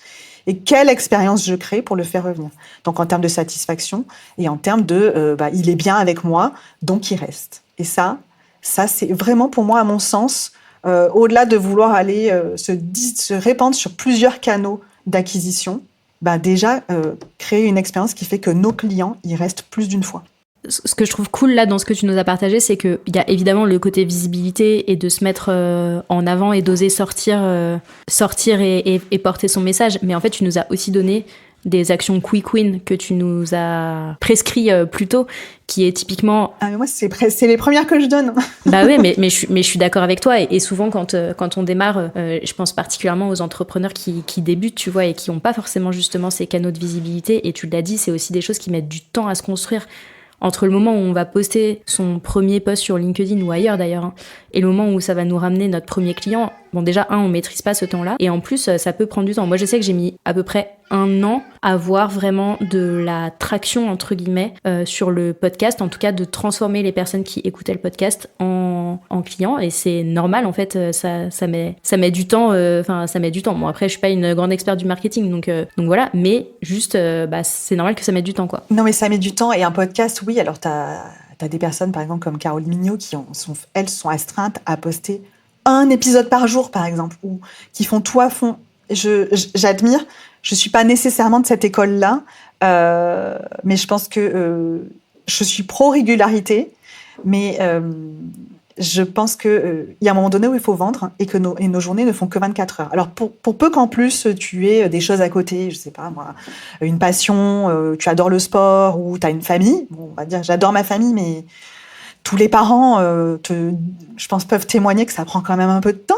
Et quelle expérience je crée pour le faire revenir ? Donc, en termes de satisfaction et en termes de il est bien avec moi, donc il reste. Et ça c'est vraiment pour moi, à mon sens, au-delà de vouloir aller se répandre sur plusieurs canaux d'acquisition, déjà créer une expérience qui fait que nos clients y restent plus d'une fois. Ce que je trouve cool là dans ce que tu nous as partagé, c'est qu'il y a évidemment le côté visibilité et de se mettre en avant et d'oser sortir et porter son message. Mais en fait, tu nous as aussi donné des actions quick win que tu nous as prescrit plus tôt, qui est typiquement... Ah mais moi, c'est les premières que je donne. Bah oui, mais je suis d'accord avec toi. Et souvent, quand on démarre, je pense particulièrement aux entrepreneurs qui débutent, tu vois, et qui n'ont pas forcément justement ces canaux de visibilité. Et tu l'as dit, c'est aussi des choses qui mettent du temps à se construire. Entre le moment où on va poster son premier post sur LinkedIn ou ailleurs d'ailleurs, et le moment où ça va nous ramener notre premier client, bon déjà, on maîtrise pas ce temps-là, et en plus, ça peut prendre du temps. Moi, je sais que j'ai mis à peu près 1 an à voir vraiment de la traction, entre guillemets, sur le podcast, en tout cas de transformer les personnes qui écoutaient le podcast en clients, et c'est normal, en fait, ça met du temps, ça met du temps. Bon, après, je suis pas une grande experte du marketing, donc voilà, mais juste, c'est normal que ça mette du temps, quoi. Non, mais ça met du temps, et un podcast, oui, alors t'as des personnes, par exemple, comme Caroline Mignot, qui elles sont astreintes à poster 1 épisode par jour, par exemple, ou qui font tout à fond. J'admire. Je suis pas nécessairement de cette école-là, mais je pense que je suis pro-régularité, mais je pense qu'il y a un moment donné où il faut vendre et que nos journées ne font que 24 heures. Alors, pour peu qu'en plus tu aies des choses à côté, je sais pas moi, une passion, tu adores le sport ou tu as une famille, bon, on va dire j'adore ma famille, mais tous les parents, je pense, peuvent témoigner que ça prend quand même un peu de temps.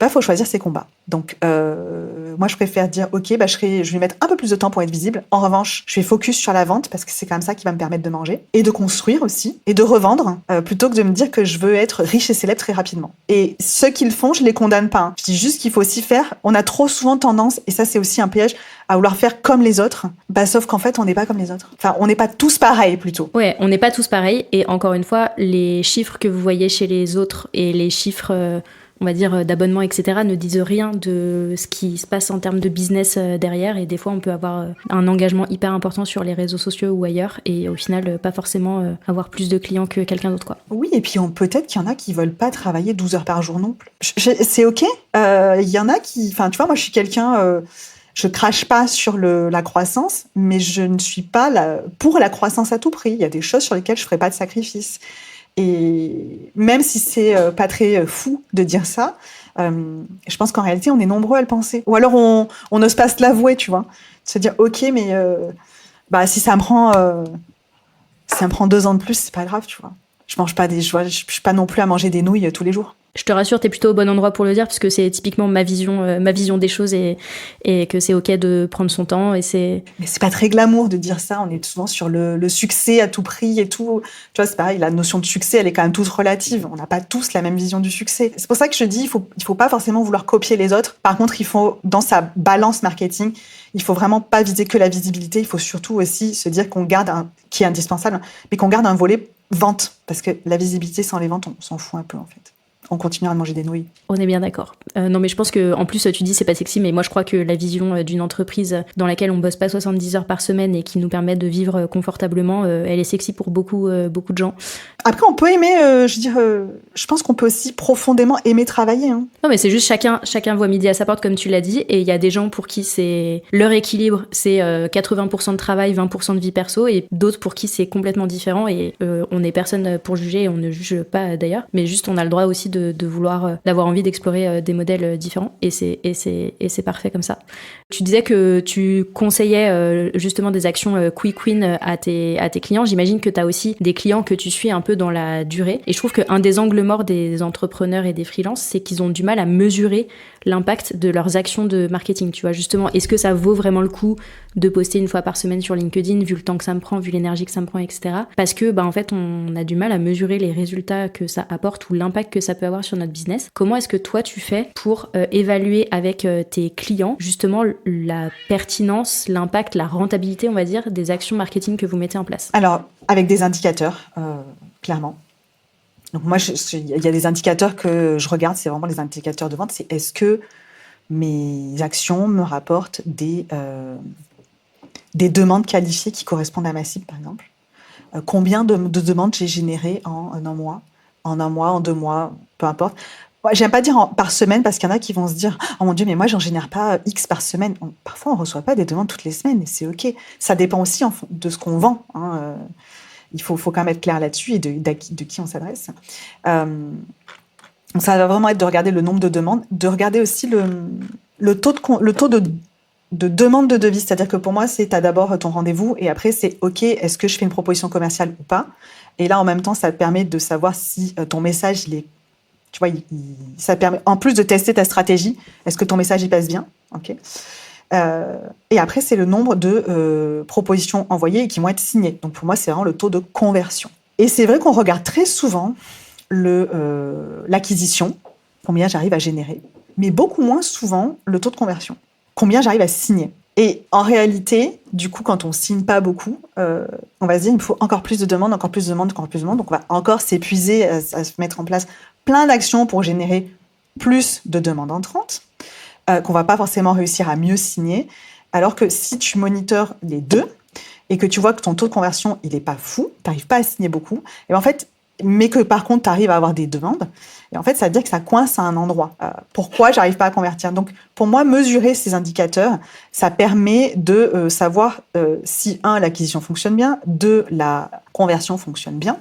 Faut choisir ses combats. Donc, moi, je préfère dire, OK, je vais mettre un peu plus de temps pour être visible. En revanche, je vais focus sur la vente parce que c'est quand même ça qui va me permettre de manger et de construire aussi et de revendre plutôt que de me dire que je veux être riche et célèbre très rapidement. Et ceux qui le font, je les condamne pas. Hein. Je dis juste qu'il faut aussi faire. On a trop souvent tendance, et ça, c'est aussi un piège, à vouloir faire comme les autres. Sauf qu'en fait, on n'est pas comme les autres. Enfin, on n'est pas tous pareils, plutôt. Ouais, on n'est pas tous pareils. Et encore une fois, les chiffres que vous voyez chez les autres et les chiffres... on va dire, d'abonnements, etc., ne disent rien de ce qui se passe en termes de business derrière. Et des fois, on peut avoir un engagement hyper important sur les réseaux sociaux ou ailleurs et au final, pas forcément avoir plus de clients que quelqu'un d'autre, quoi. Oui, et puis peut-être qu'il y en a qui veulent pas travailler 12 heures par jour non plus. C'est OK. Il y en a qui... Enfin, tu vois, moi, je suis quelqu'un... je crache pas sur la croissance, mais je ne suis pas pour la croissance à tout prix. Il y a des choses sur lesquelles je ferai pas de sacrifice. Et même si c'est pas très fou de dire ça, je pense qu'en réalité, on est nombreux à le penser. Ou alors, on n'ose pas se l'avouer, tu vois. Se dire, OK, mais si ça me prend 2 ans de plus, c'est pas grave, tu vois. Je suis pas non plus à manger des nouilles tous les jours. Je te rassure, t'es plutôt au bon endroit pour le dire, puisque c'est typiquement ma vision des choses et que c'est OK de prendre son temps. Mais c'est pas très glamour de dire ça. On est souvent sur le succès à tout prix et tout. Tu vois, c'est pareil, la notion de succès, elle est quand même toute relative. On n'a pas tous la même vision du succès. C'est pour ça que je dis, il faut pas forcément vouloir copier les autres. Par contre, il faut, dans sa balance marketing, il faut vraiment pas viser que la visibilité. Il faut surtout aussi se dire qu'on garde qui est indispensable, mais qu'on garde un volet vente. Parce que la visibilité sans les ventes, on s'en fout un peu, en fait. on continuera de manger des nouilles. On est bien d'accord. Non, mais je pense que en plus, tu dis c'est pas sexy, mais moi je crois que la vision d'une entreprise dans laquelle on bosse pas 70 heures par semaine et qui nous permet de vivre confortablement, elle est sexy pour beaucoup de gens. Après, on peut aimer, je pense qu'on peut aussi profondément aimer travailler. Hein. Non, mais c'est juste chacun voit midi à sa porte, comme tu l'as dit, et il y a des gens pour qui c'est leur équilibre, c'est 80% de travail, 20% de vie perso, et d'autres pour qui c'est complètement différent, et on n'est personne pour juger, et on ne juge pas d'ailleurs, mais juste on a le droit aussi de vouloir, d'avoir envie d'explorer des modèles différents, et c'est parfait comme ça. Tu disais que tu conseillais justement des actions quick win à tes clients. J'imagine que tu as aussi des clients que tu suis un peu dans la durée. Et je trouve qu'un des angles morts des entrepreneurs et des freelances, c'est qu'ils ont du mal à mesurer l'impact de leurs actions de marketing. Tu vois, justement, est-ce que ça vaut vraiment le coup de poster une fois par semaine sur LinkedIn, vu le temps que ça me prend, vu l'énergie que ça me prend, etc. Parce que, en fait, on a du mal à mesurer les résultats que ça apporte ou l'impact que ça peut avoir sur notre business. Comment est-ce que toi, tu fais pour évaluer avec tes clients, justement, la pertinence, l'impact, la rentabilité, on va dire, des actions marketing que vous mettez en place? Alors, avec des indicateurs, clairement. Donc moi, il y a des indicateurs que je regarde, c'est vraiment les indicateurs de vente. C'est est-ce que mes actions me rapportent des demandes qualifiées qui correspondent à ma cible, par exemple. Combien de demandes j'ai générées en un mois, en 2 mois, peu importe. Moi, j'aime pas dire par semaine parce qu'il y en a qui vont se dire « Oh mon Dieu, mais moi, j'en génère pas X par semaine. » Parfois, on reçoit pas des demandes toutes les semaines et c'est OK. Ça dépend aussi de ce qu'on vend. Hein. Il faut quand même être clair là-dessus et de qui on s'adresse. Donc ça va vraiment être de regarder le nombre de demandes, de regarder aussi le taux de demande de devis. C'est-à-dire que pour moi, tu as d'abord ton rendez-vous et après, c'est OK, est-ce que je fais une proposition commerciale ou pas? Et là, en même temps, ça te permet de savoir si ton message, tu vois, ça permet, en plus de tester ta stratégie, est-ce que ton message, il passe bien? OK. Et après, c'est le nombre de propositions envoyées et qui vont être signées. Donc, pour moi, c'est vraiment le taux de conversion. Et c'est vrai qu'on regarde très souvent l'acquisition, combien j'arrive à générer, mais beaucoup moins souvent le taux de conversion, combien j'arrive à signer. Et en réalité, du coup, quand on signe pas beaucoup, on va se dire il me faut encore plus de demandes, encore plus de demandes, encore plus de demandes. Donc, on va encore s'épuiser à se mettre en place plein d'actions pour générer plus de demandes entrantes. Qu'on va pas forcément réussir à mieux signer, alors que si tu monitores les deux et que tu vois que ton taux de conversion il est pas fou, t'arrives pas à signer beaucoup, et ben en fait, mais que par contre t'arrives à avoir des demandes, et en fait ça veut dire que ça coince à un endroit. Pourquoi j'arrive pas à convertir? Donc pour moi, mesurer ces indicateurs, ça permet de savoir si 1, l'acquisition fonctionne bien, 2, la conversion fonctionne bien.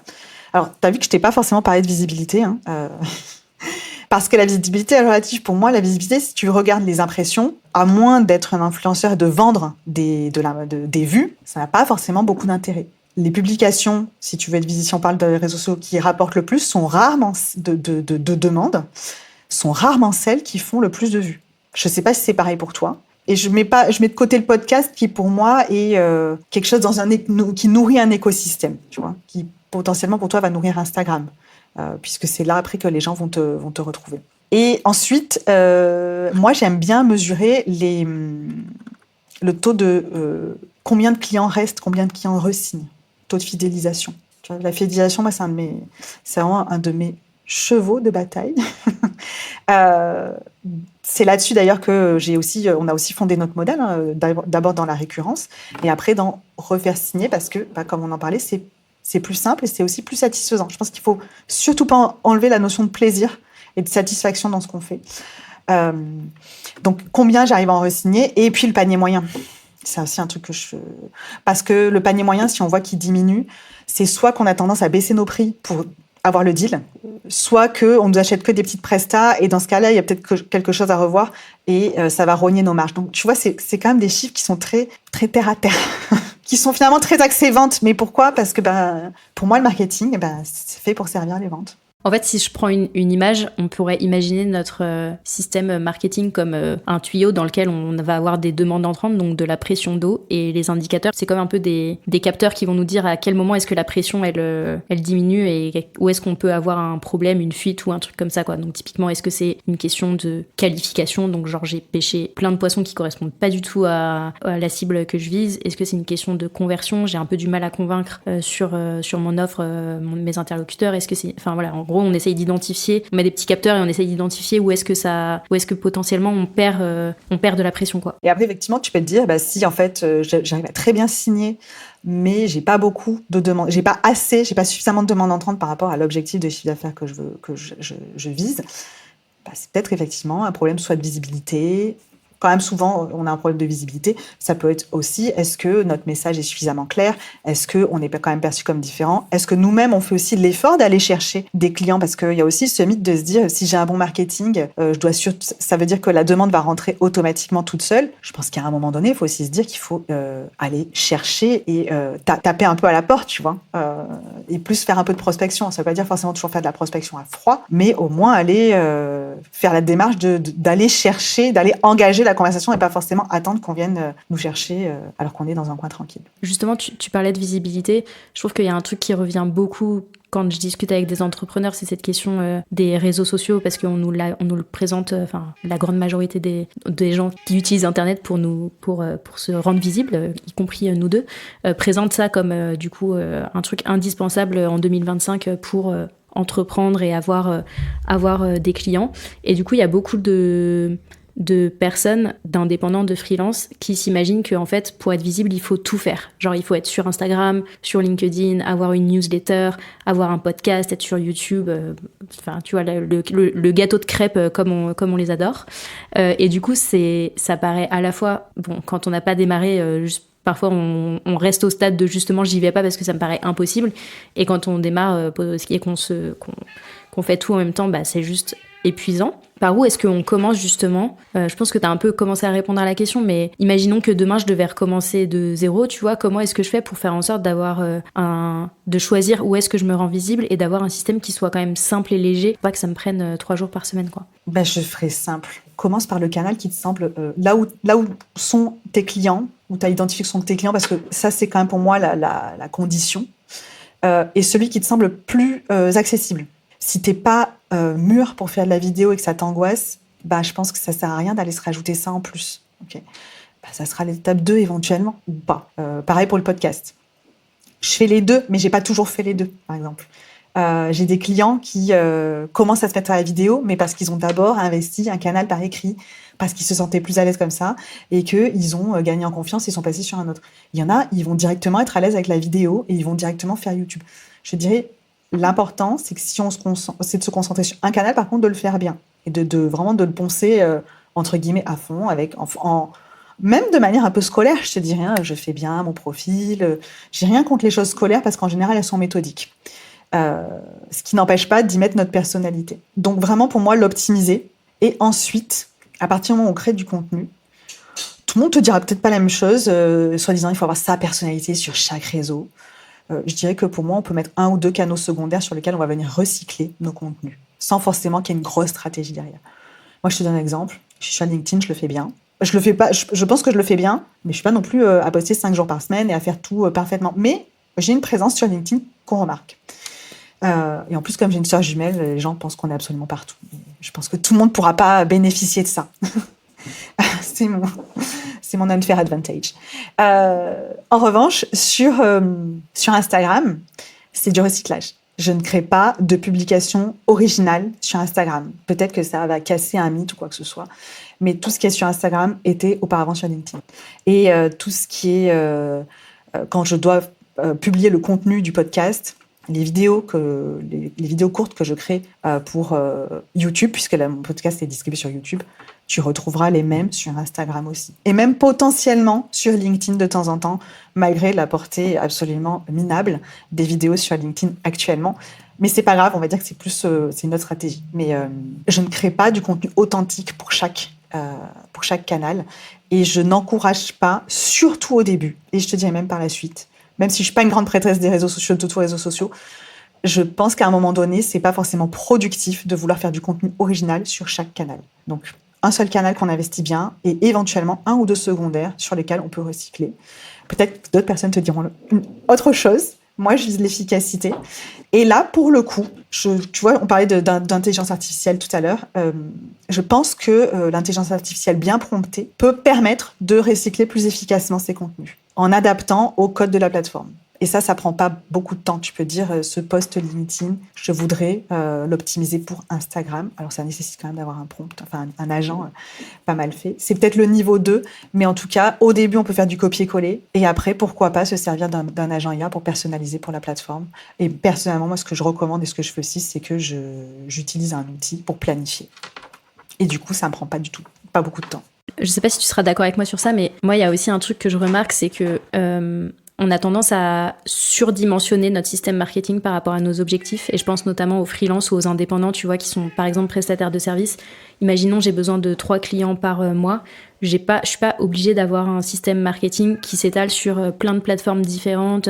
Alors t'as vu que je t'ai pas forcément parlé de visibilité, hein, parce que la visibilité est relative. Pour moi, la visibilité, si tu regardes les impressions, à moins d'être un influenceur et de vendre des vues, ça n'a pas forcément beaucoup d'intérêt. Les publications, si tu veux être visible, si on parle de réseaux sociaux qui rapportent le plus, sont rarement de demandes, sont rarement celles qui font le plus de vues. Je ne sais pas si c'est pareil pour toi. Et je mets de côté le podcast qui, pour moi, est quelque chose qui nourrit un écosystème, tu vois, qui potentiellement pour toi va nourrir Instagram. Puisque c'est là après que les gens vont te retrouver. Et ensuite, moi, j'aime bien mesurer le taux de combien de clients restent, combien de clients re-signent, taux de fidélisation. Tu vois, la fidélisation, moi, c'est vraiment un de mes chevaux de bataille. C'est là-dessus d'ailleurs que on a aussi fondé notre modèle, hein, d'abord dans la récurrence et après dans refaire signer parce que, comme on en parlait, c'est plus simple et c'est aussi plus satisfaisant. Je pense qu'il faut surtout pas enlever la notion de plaisir et de satisfaction dans ce qu'on fait. Donc, combien j'arrive à en re-signer et puis le panier moyen. C'est aussi un truc parce que le panier moyen, si on voit qu'il diminue, c'est soit qu'on a tendance à baisser nos prix pour avoir le deal, soit qu'on nous achète que des petites prestats et dans ce cas-là, il y a peut-être quelque chose à revoir et ça va rogner nos marges. Donc, tu vois, c'est quand même des chiffres qui sont très, très terre à terre. Qui sont finalement très axés ventes. Mais pourquoi? Parce que pour moi, le marketing, c'est fait pour servir les ventes. En fait, si je prends une image, on pourrait imaginer notre système marketing comme un tuyau dans lequel on va avoir des demandes entrantes, donc de la pression d'eau, et les indicateurs, c'est comme un peu des capteurs qui vont nous dire à quel moment est-ce que la pression elle diminue et où est-ce qu'on peut avoir un problème, une fuite ou un truc comme ça, quoi. Donc typiquement, est-ce que c'est une question de qualification, donc genre j'ai pêché plein de poissons qui correspondent pas du tout à la cible que je vise? Est-ce que c'est une question de conversion? J'ai un peu du mal à convaincre sur mon offre mes interlocuteurs. Est-ce que c'est, enfin voilà, gros, on essaye d'identifier, on met des petits capteurs et on essaye d'identifier où est-ce que potentiellement on perd de la pression, quoi. Et après, effectivement, tu peux te dire, si en fait, j'arrive à très bien signer, mais j'ai pas beaucoup de demandes, j'ai pas suffisamment de demandes entrantes par rapport à l'objectif de chiffre d'affaires que je vise, c'est peut-être effectivement un problème soit de visibilité. Quand même, souvent, on a un problème de visibilité. Ça peut être aussi, est-ce que notre message est suffisamment clair? Est-ce qu'on est quand même perçu comme différent? Est-ce que nous-mêmes, on fait aussi l'effort d'aller chercher des clients? Parce qu'il y a aussi ce mythe de se dire, si j'ai un bon marketing, ça veut dire que la demande va rentrer automatiquement toute seule. Je pense qu'à un moment donné, il faut aussi se dire qu'il faut aller chercher et taper un peu à la porte, tu vois, et plus faire un peu de prospection. Ça ne veut pas dire forcément toujours faire de la prospection à froid, mais au moins aller faire la démarche d'aller chercher, d'aller engager la conversation et pas forcément attendre qu'on vienne nous chercher alors qu'on est dans un coin tranquille. Justement, tu parlais de visibilité. Je trouve qu'il y a un truc qui revient beaucoup quand je discute avec des entrepreneurs, c'est cette question des réseaux sociaux, parce qu'on nous le présente, la grande majorité des gens qui utilisent Internet pour se rendre visibles, y compris nous deux, présentent ça comme un truc indispensable en 2025 pour entreprendre et avoir des clients. Et du coup, il y a beaucoup de personnes, d'indépendants, de freelance, qui s'imaginent qu'en fait, pour être visible, il faut tout faire. Genre, il faut être sur Instagram, sur LinkedIn, avoir une newsletter, avoir un podcast, être sur YouTube, tu vois, le gâteau de crêpes comme on les adore. Et du coup, ça paraît à la fois, bon, quand on n'a pas démarré, parfois on reste au stade de justement, j'y vais pas parce que ça me paraît impossible. Et quand on démarre et qu'on fait tout en même temps, c'est juste épuisant. Par où est-ce qu'on commence justement ? Je pense que tu as un peu commencé à répondre à la question, mais imaginons que demain je devais recommencer de zéro, tu vois, comment est-ce que je fais pour faire en sorte de choisir où est-ce que je me rends visible et d'avoir un système qui soit quand même simple et léger, pas que ça me prenne 3 jours par semaine, quoi. Je ferai simple. Commence par le canal qui te semble là où sont tes clients, où tu as identifié que sont tes clients, parce que ça c'est quand même pour moi la condition, et celui qui te semble plus accessible. Si t'es pas mûr pour faire de la vidéo et que ça t'angoisse, je pense que ça sert à rien d'aller se rajouter ça en plus. Okay. Ça sera l'étape 2 éventuellement, ou pas. Pareil pour le podcast. Je fais les deux, mais j'ai pas toujours fait les deux, par exemple. J'ai des clients qui commencent à se mettre à la vidéo, mais parce qu'ils ont d'abord investi un canal par écrit, parce qu'ils se sentaient plus à l'aise comme ça, et qu'ils ont gagné en confiance, ils sont passés sur un autre. Il y en a, ils vont directement être à l'aise avec la vidéo, et ils vont directement faire YouTube. Je dirais, l'important, c'est que si c'est de se concentrer sur un canal, par contre, de le faire bien. Et vraiment de le poncer, entre guillemets, à fond, même de manière un peu scolaire. Je te dis rien, je fais bien mon profil. J'ai rien contre les choses scolaires parce qu'en général, elles sont méthodiques. Ce qui n'empêche pas d'y mettre notre personnalité. Donc vraiment, pour moi, l'optimiser. Et ensuite, à partir du moment où on crée du contenu, tout le monde te dira peut-être pas la même chose, soi-disant, il faut avoir sa personnalité sur chaque réseau. Je dirais que pour moi, on peut mettre 1 ou 2 canaux secondaires sur lesquels on va venir recycler nos contenus, sans forcément qu'il y ait une grosse stratégie derrière. Moi, je te donne un exemple. Je suis sur LinkedIn, je le fais bien. Je le fais pas. Je pense que je le fais bien, mais je suis pas non plus à poster 5 jours par semaine et à faire tout parfaitement. Mais j'ai une présence sur LinkedIn qu'on remarque. Et en plus, comme j'ai une sœur jumelle, les gens pensent qu'on est absolument partout. Je pense que tout le monde pourra pas bénéficier de ça. C'est mon unfair advantage. En revanche, sur Instagram, c'est du recyclage. Je ne crée pas de publication originale sur Instagram. Peut-être que ça va casser un mythe ou quoi que ce soit, mais tout ce qui est sur Instagram était auparavant sur LinkedIn. Et tout ce qui est quand je dois publier le contenu du podcast, les vidéos courtes que je crée pour YouTube, puisque mon podcast est distribué sur YouTube, tu retrouveras les mêmes sur Instagram aussi. Et même potentiellement sur LinkedIn de temps en temps, malgré la portée absolument minable des vidéos sur LinkedIn actuellement. Mais c'est pas grave, on va dire que c'est une autre stratégie. Mais je ne crée pas du contenu authentique pour chaque canal. Et je n'encourage pas, surtout au début, et je te dirais même par la suite, même si je suis pas une grande prêtresse des réseaux sociaux, de tous les réseaux sociaux, je pense qu'à un moment donné, c'est pas forcément productif de vouloir faire du contenu original sur chaque canal. Donc, un seul canal qu'on investit bien et éventuellement 1 ou 2 secondaires sur lesquels on peut recycler. Peut-être que d'autres personnes te diront autre chose. Moi, je vise l'efficacité. Et là, pour le coup, tu vois, on parlait d'intelligence artificielle tout à l'heure. Je pense que l'intelligence artificielle bien promptée peut permettre de recycler plus efficacement ces contenus en adaptant au code de la plateforme. Et ça prend pas beaucoup de temps. Tu peux dire, ce post LinkedIn, je voudrais l'optimiser pour Instagram. Alors, ça nécessite quand même d'avoir un prompt, enfin un agent pas mal fait. C'est peut-être le niveau 2, mais en tout cas, au début, on peut faire du copier-coller. Et après, pourquoi pas se servir d'un agent IA pour personnaliser pour la plateforme. Et personnellement, moi, ce que je recommande et ce que je fais aussi, c'est que j'utilise un outil pour planifier. Et du coup, ça me prend pas beaucoup de temps. Je sais pas si tu seras d'accord avec moi sur ça, mais moi, il y a aussi un truc que je remarque, c'est que on a tendance à surdimensionner notre système marketing par rapport à nos objectifs. Et je pense notamment aux freelances ou aux indépendants, tu vois, qui sont par exemple prestataires de services. Imaginons, j'ai besoin de 3 clients par mois. Je suis pas obligée d'avoir un système marketing qui s'étale sur plein de plateformes différentes,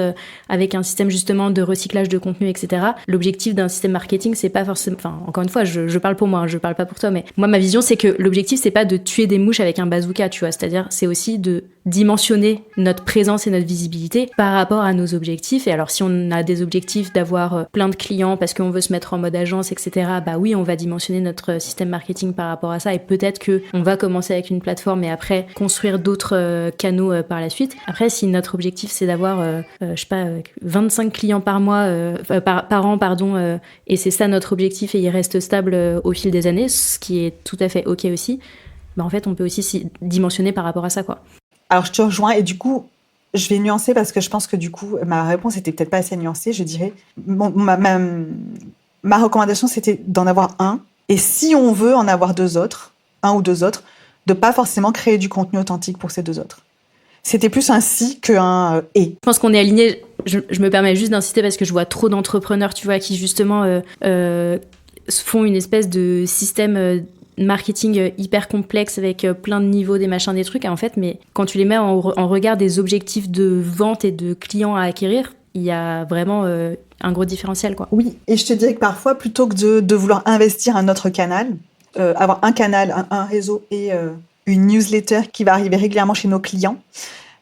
avec un système justement de recyclage de contenu, etc. L'objectif d'un système marketing, c'est pas forcément... Enfin, encore une fois, je parle pour moi, je parle pas pour toi, mais moi, ma vision, c'est que l'objectif, c'est pas de tuer des mouches avec un bazooka, tu vois. C'est-à-dire, c'est aussi de dimensionner notre présence et notre visibilité par rapport à nos objectifs. Et alors, si on a des objectifs d'avoir plein de clients parce qu'on veut se mettre en mode agence, etc., bah oui, on va dimensionner notre système marketing par rapport à ça. Et peut-être qu'on va commencer avec une plateforme et après construire d'autres canaux par la suite. Après, si notre objectif, c'est d'avoir, 25 clients par mois, par an, pardon, et c'est ça notre objectif et il reste stable au fil des années, ce qui est tout à fait OK aussi, bah en fait, on peut aussi dimensionner par rapport à ça, quoi. Alors, je te rejoins et du coup, je vais nuancer parce que je pense que du coup, ma réponse était peut-être pas assez nuancée. Je dirais, ma recommandation, c'était d'en avoir un. Et si on veut en avoir un ou deux autres, de pas forcément créer du contenu authentique pour ces 2 autres. C'était plus un si qu'un et. Je pense qu'on est aligné. Je me permets juste d'insister parce que je vois trop d'entrepreneurs, tu vois, qui justement font une espèce de système marketing hyper complexe avec plein de niveaux, des machins, des trucs. Et en fait, mais quand tu les mets en regard des objectifs de vente et de clients à acquérir, il y a vraiment un gros différentiel, quoi. Oui, et je te dirais que parfois, plutôt que de vouloir investir un autre canal, avoir un canal, un réseau et une newsletter qui va arriver régulièrement chez nos clients,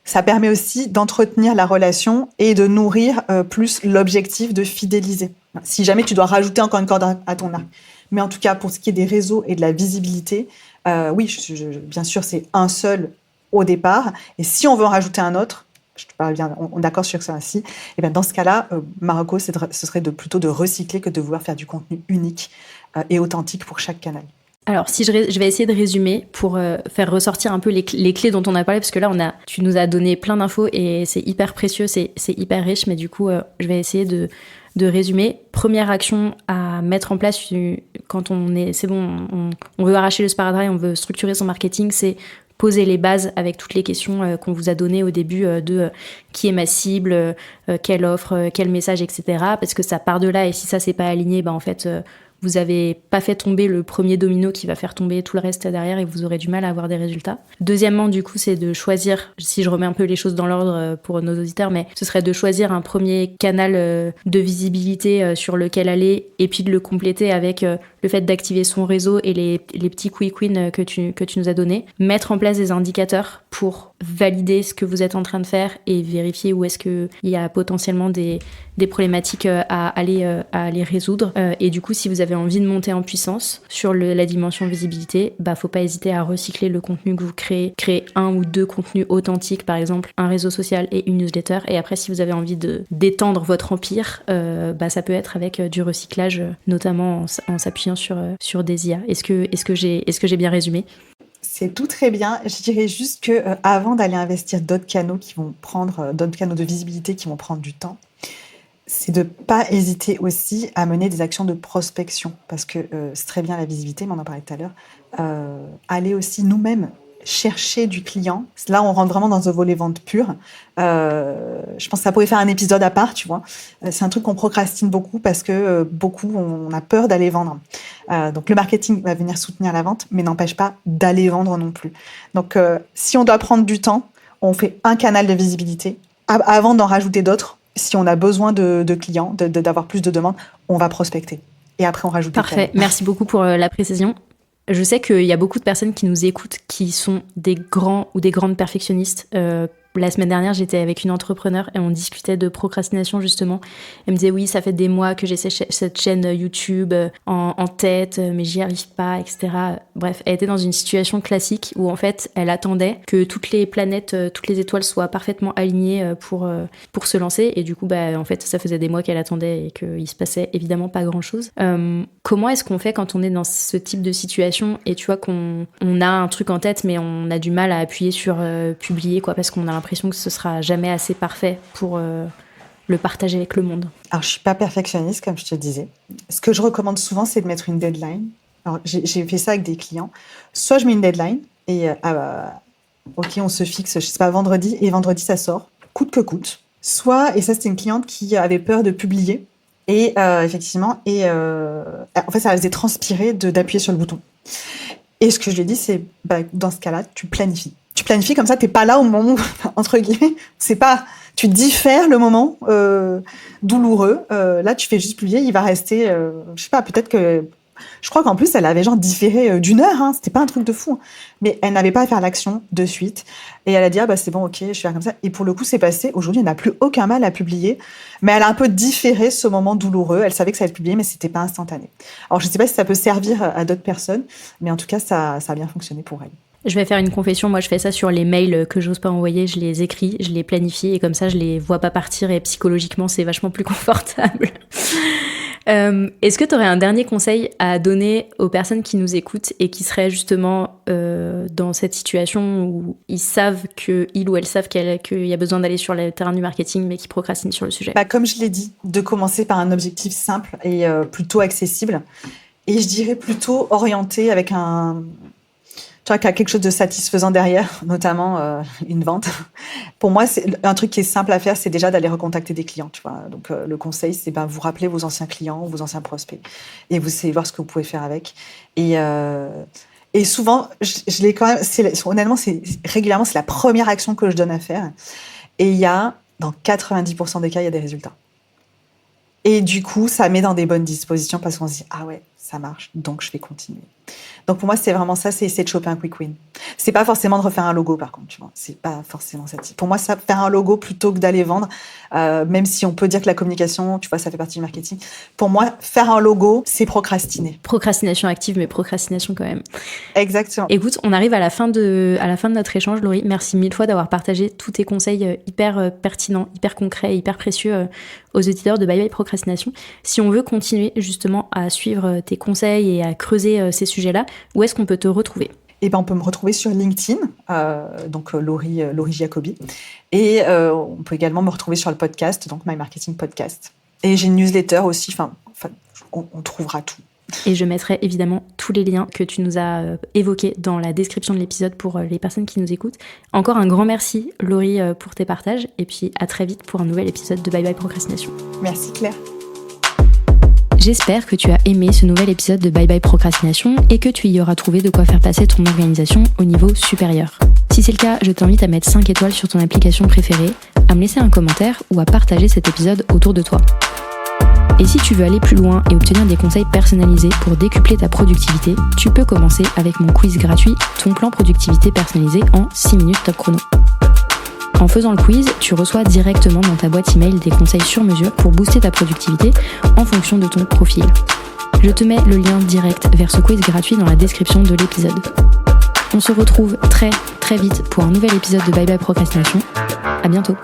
ça permet aussi d'entretenir la relation et de nourrir plus l'objectif de fidéliser. Si jamais tu dois rajouter encore une corde à ton arc. Mais en tout cas, pour ce qui est des réseaux et de la visibilité, oui, bien sûr, c'est un seul au départ. Et si on veut en rajouter un autre, je te parle bien, on est d'accord sur ça ainsi, et bien dans ce cas-là, Marocco, ce serait plutôt de recycler que de vouloir faire du contenu unique et authentique pour chaque canal. Alors, si je vais essayer de résumer pour faire ressortir un peu les clés dont on a parlé, parce que là, tu nous as donné plein d'infos et c'est hyper précieux, c'est hyper riche, mais du coup, je vais essayer de résumer. Première action à mettre en place quand c'est bon, on veut arracher le sparadrap, on veut structurer son marketing, c'est poser les bases avec toutes les questions qu'on vous a données au début de qui est ma cible, quelle offre, quel message, etc. Parce que ça part de là et si ça, c'est pas aligné, bah en fait... vous n'avez pas fait tomber le premier domino qui va faire tomber tout le reste derrière et vous aurez du mal à avoir des résultats. Deuxièmement, du coup, c'est de choisir, si je remets un peu les choses dans l'ordre pour nos auditeurs, mais ce serait de choisir un premier canal de visibilité sur lequel aller et puis de le compléter avec le fait d'activer son réseau et les petits quick wins que tu nous as donnés. Mettre en place des indicateurs pour valider ce que vous êtes en train de faire et vérifier où est-ce qu'il y a potentiellement des problématiques à aller résoudre. Et du coup, si vous avez envie de monter en puissance sur la dimension visibilité, bah faut pas hésiter à recycler le contenu que vous créez. Créer 1 ou 2 contenus authentiques, par exemple un réseau social et une newsletter. Et après, si vous avez envie d'étendre votre empire, bah ça peut être avec du recyclage, notamment en s'appuyant sur des IA. Est-ce que j'ai bien résumé ? C'est tout très bien. Je dirais juste que avant d'aller investir d'autres canaux de visibilité qui vont prendre du temps, c'est de ne pas hésiter aussi à mener des actions de prospection. Parce que c'est très bien la visibilité, mais on en parlait tout à l'heure. Aller aussi nous-mêmes chercher du client. Là, on rentre vraiment dans un volet vente pure. Je pense que ça pourrait faire un épisode à part, tu vois. C'est un truc qu'on procrastine beaucoup parce que on a peur d'aller vendre. Donc, le marketing va venir soutenir la vente, mais n'empêche pas d'aller vendre non plus. Donc, si on doit prendre du temps, on fait un canal de visibilité avant d'en rajouter d'autres. Si on a besoin de clients, d'avoir plus de demandes, on va prospecter. Et après, on rajoute des canaux. Parfait. Merci beaucoup pour la précision. Je sais qu'il y a beaucoup de personnes qui nous écoutent qui sont des grands ou des grandes perfectionnistes. La semaine dernière, j'étais avec une entrepreneure et on discutait de procrastination justement. Elle me disait oui, ça fait des mois que j'ai cette chaîne YouTube en tête, mais j'y arrive pas, etc. Bref, elle était dans une situation classique où en fait, elle attendait que toutes les planètes, toutes les étoiles soient parfaitement alignées pour se lancer. Et du coup, en fait, ça faisait des mois qu'elle attendait et qu'il se passait évidemment pas grand-chose. Comment est-ce qu'on fait quand on est dans ce type de situation et tu vois qu'on a un truc en tête, mais on a du mal à appuyer sur publier, quoi, parce qu'on a l'impression que ce sera jamais assez parfait pour le partager avec le monde. Alors, je suis pas perfectionniste, comme je te disais. Ce que je recommande souvent, c'est de mettre une deadline. Alors, j'ai fait ça avec des clients. Soit je mets une deadline et ok, on se fixe, je sais pas, vendredi, et vendredi, ça sort, coûte que coûte. Soit, et ça, c'était une cliente qui avait peur de publier, et effectivement, en fait, ça la faisait transpirer d'appuyer sur le bouton. Et ce que je lui ai dit, c'est, dans ce cas-là, tu planifies. Tu planifies comme ça, t'es pas là au moment où, entre guillemets, c'est pas, tu diffères le moment douloureux. Là, tu fais juste plier, il va rester, je sais pas, peut-être que, je crois qu'en plus, elle avait genre différé d'1 heure, hein, c'était pas un truc de fou. Mais elle n'avait pas à faire l'action de suite. Et elle a dit, c'est bon, ok, je vais faire comme ça. Et pour le coup, c'est passé. Aujourd'hui, elle n'a plus aucun mal à publier. Mais elle a un peu différé ce moment douloureux. Elle savait que ça allait être publié, mais c'était pas instantané. Alors, je sais pas si ça peut servir à d'autres personnes, mais en tout cas, ça a bien fonctionné pour elle. Je vais faire une confession, moi je fais ça sur les mails que j'ose pas envoyer, je les écris, je les planifie et comme ça je les vois pas partir et psychologiquement c'est vachement plus confortable. Est-ce que tu aurais un dernier conseil à donner aux personnes qui nous écoutent et qui seraient justement dans cette situation où ils ou elles savent qu'il y a besoin d'aller sur le terrain du marketing mais qui procrastinent sur le sujet? Comme je l'ai dit, de commencer par un objectif simple et plutôt accessible et je dirais plutôt orienté avec tu vois, qu'il y a quelque chose de satisfaisant derrière, notamment une vente. Pour moi, c'est un truc qui est simple à faire, c'est déjà d'aller recontacter des clients, tu vois. Donc, le conseil, c'est vous rappeler vos anciens clients, vos anciens prospects, et vous essayez de voir ce que vous pouvez faire avec. Et souvent, je l'ai quand même. Honnêtement, régulièrement, c'est la première action que je donne à faire. Et dans 90% des cas, il y a des résultats. Et du coup, ça met dans des bonnes dispositions parce qu'on se dit ah ouais, ça marche, donc je vais continuer. Donc pour moi, c'est vraiment ça, c'est essayer de choper un quick win. C'est pas forcément de refaire un logo, par contre, tu vois. C'est pas forcément ça. Pour moi, faire un logo plutôt que d'aller vendre, même si on peut dire que la communication, tu vois, ça fait partie du marketing. Pour moi, faire un logo, c'est procrastiner. Procrastination active, mais procrastination quand même. Exactement. Écoute, on arrive à la fin de notre échange, Laurie. Merci 1000 fois d'avoir partagé tous tes conseils hyper pertinents, hyper concrets, hyper précieux aux auditeurs de Bye Bye Procrastination. Si on veut continuer justement à suivre tes conseils et à creuser ces sujets-là, où est-ce qu'on peut te retrouver ? On peut me retrouver sur LinkedIn, donc Laurie Giacobbi. Et on peut également me retrouver sur le podcast, donc My Marketing Podcast. Et j'ai une newsletter aussi, on trouvera tout. Et je mettrai évidemment tous les liens que tu nous as évoqués dans la description de l'épisode pour les personnes qui nous écoutent. Encore un grand merci, Laurie, pour tes partages. Et puis à très vite pour un nouvel épisode de Bye Bye Procrastination. Merci Claire. J'espère que tu as aimé ce nouvel épisode de Bye Bye Procrastination et que tu y auras trouvé de quoi faire passer ton organisation au niveau supérieur. Si c'est le cas, je t'invite à mettre 5 étoiles sur ton application préférée, à me laisser un commentaire ou à partager cet épisode autour de toi. Et si tu veux aller plus loin et obtenir des conseils personnalisés pour décupler ta productivité, tu peux commencer avec mon quiz gratuit Ton plan productivité personnalisé en 6 minutes top chrono. En faisant le quiz, tu reçois directement dans ta boîte email des conseils sur mesure pour booster ta productivité en fonction de ton profil. Je te mets le lien direct vers ce quiz gratuit dans la description de l'épisode. On se retrouve très très vite pour un nouvel épisode de Bye Bye Procrastination. À bientôt.